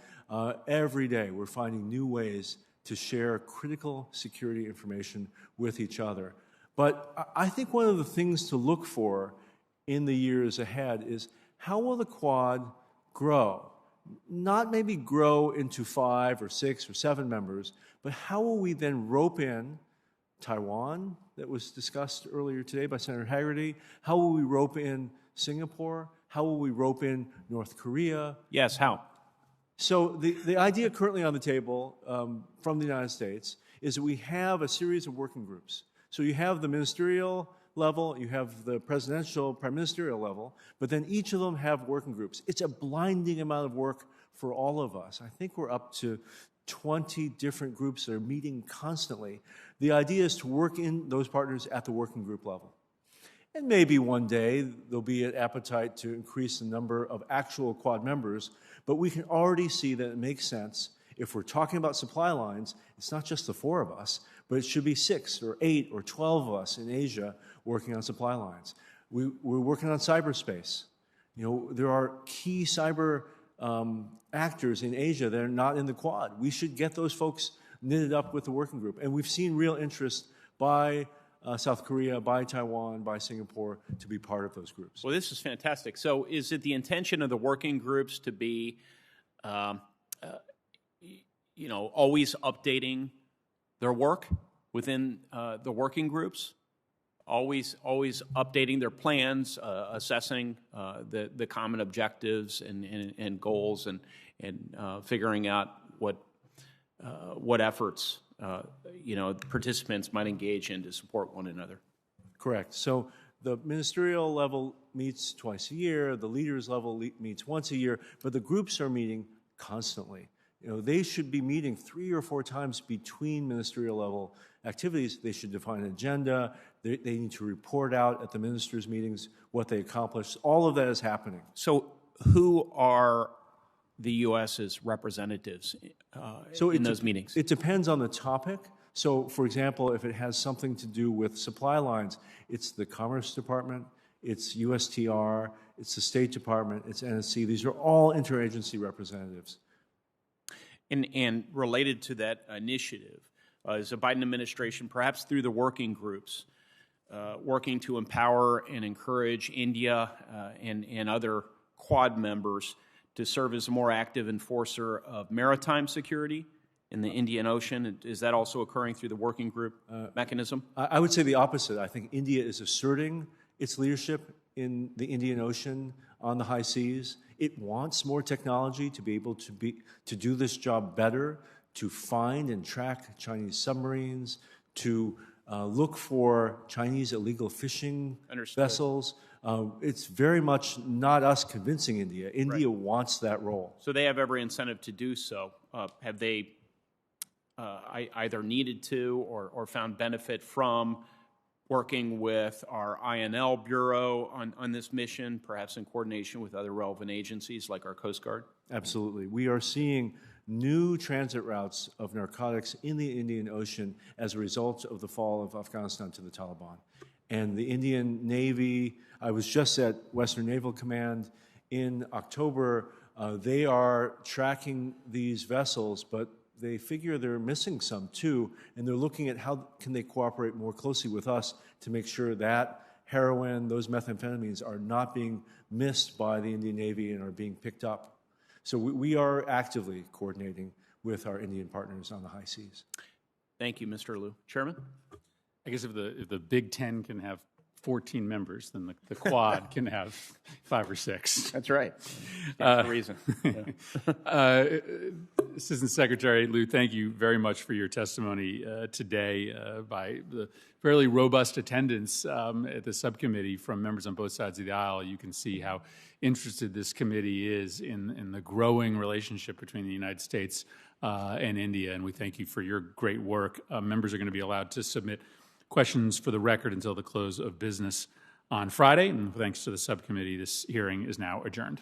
every day we're finding new ways to share critical security information with each other. But I think one of the things to look for in the years ahead is how will the Quad grow? Not maybe grow into 5 or 6 or 7 members, but how will we then rope in Taiwan, that was discussed earlier today by Senator Haggerty? How will we rope in Singapore? How will we rope in North Korea? Yes, how? So the idea currently on the table from the United States is that we have a series of working groups. So you have the ministerial level, you have the presidential, prime ministerial level, but then each of them have working groups. It's a blinding amount of work for all of us. I think we're up to 20 different groups that are meeting constantly. The idea is to work in those partners at the working group level. And maybe one day there'll be an appetite to increase the number of actual Quad members, but we can already see that it makes sense. If we're talking about supply lines, it's not just the 4 of us, but it should be 6 or 8 or 12 of us in Asia working on supply lines. We're working on cyberspace. You know, there are key cyber actors in Asia that are not in the Quad. We should get those folks knitted up with the working group. And we've seen real interest by South Korea, by Taiwan, by Singapore to be part of those groups. Well, this is fantastic. So is it the intention of the working groups to be, always updating their work within the working groups? Always updating their plans, assessing the common objectives and goals, and figuring out what efforts participants might engage in to support one another. Correct. So the ministerial level meets twice a year, the leaders level meets once a year, but the groups are meeting constantly. You know, they should be meeting 3 or 4 times between ministerial level activities. They should define an agenda. They need to report out at the ministers' meetings what they accomplished. All of that is happening. So who are the U.S.'s representatives in those meetings? It depends on the topic. So, for example, if it has something to do with supply lines, it's the Commerce Department, it's USTR, it's the State Department, it's NSC. These are all interagency representatives. And related to that initiative, is the Biden administration, perhaps through the working groups, working to empower and encourage India and other Quad members to serve as a more active enforcer of maritime security in the Indian Ocean? Is that also occurring through the working group mechanism? I would say the opposite. I think India is asserting its leadership in the Indian Ocean on the high seas. It wants more technology to be able to do this job better, to find and track Chinese submarines, to look for Chinese illegal fishing vessels. It's very much not us convincing India. India wants that role. So they have every incentive to do so. Have they either needed to or found benefit from working with our INL Bureau on this mission, perhaps in coordination with other relevant agencies like our Coast Guard? Absolutely. We are seeing new transit routes of narcotics in the Indian Ocean as a result of the fall of Afghanistan to the Taliban. And the Indian Navy, I was just at Western Naval Command in October. They are tracking these vessels, but they figure they're missing some too, and they're looking at how can they cooperate more closely with us to make sure that heroin, those methamphetamines are not being missed by the Indian Navy and are being picked up. So we are actively coordinating with our Indian partners on the high seas. Thank you, Mr. Liu. Chairman? I guess if the Big Ten can have 14 members, then the Quad can have 5 or 6. That's right. That's the reason. Assistant Secretary Liu, thank you very much for your testimony today. By the fairly robust attendance at the subcommittee from members on both sides of the aisle, you can see how interested this committee is in the growing relationship between the United States and India, and we thank you for your great work. Members are going to be allowed to submit questions for the record until the close of business on Friday, and thanks to the subcommittee, this hearing is now adjourned.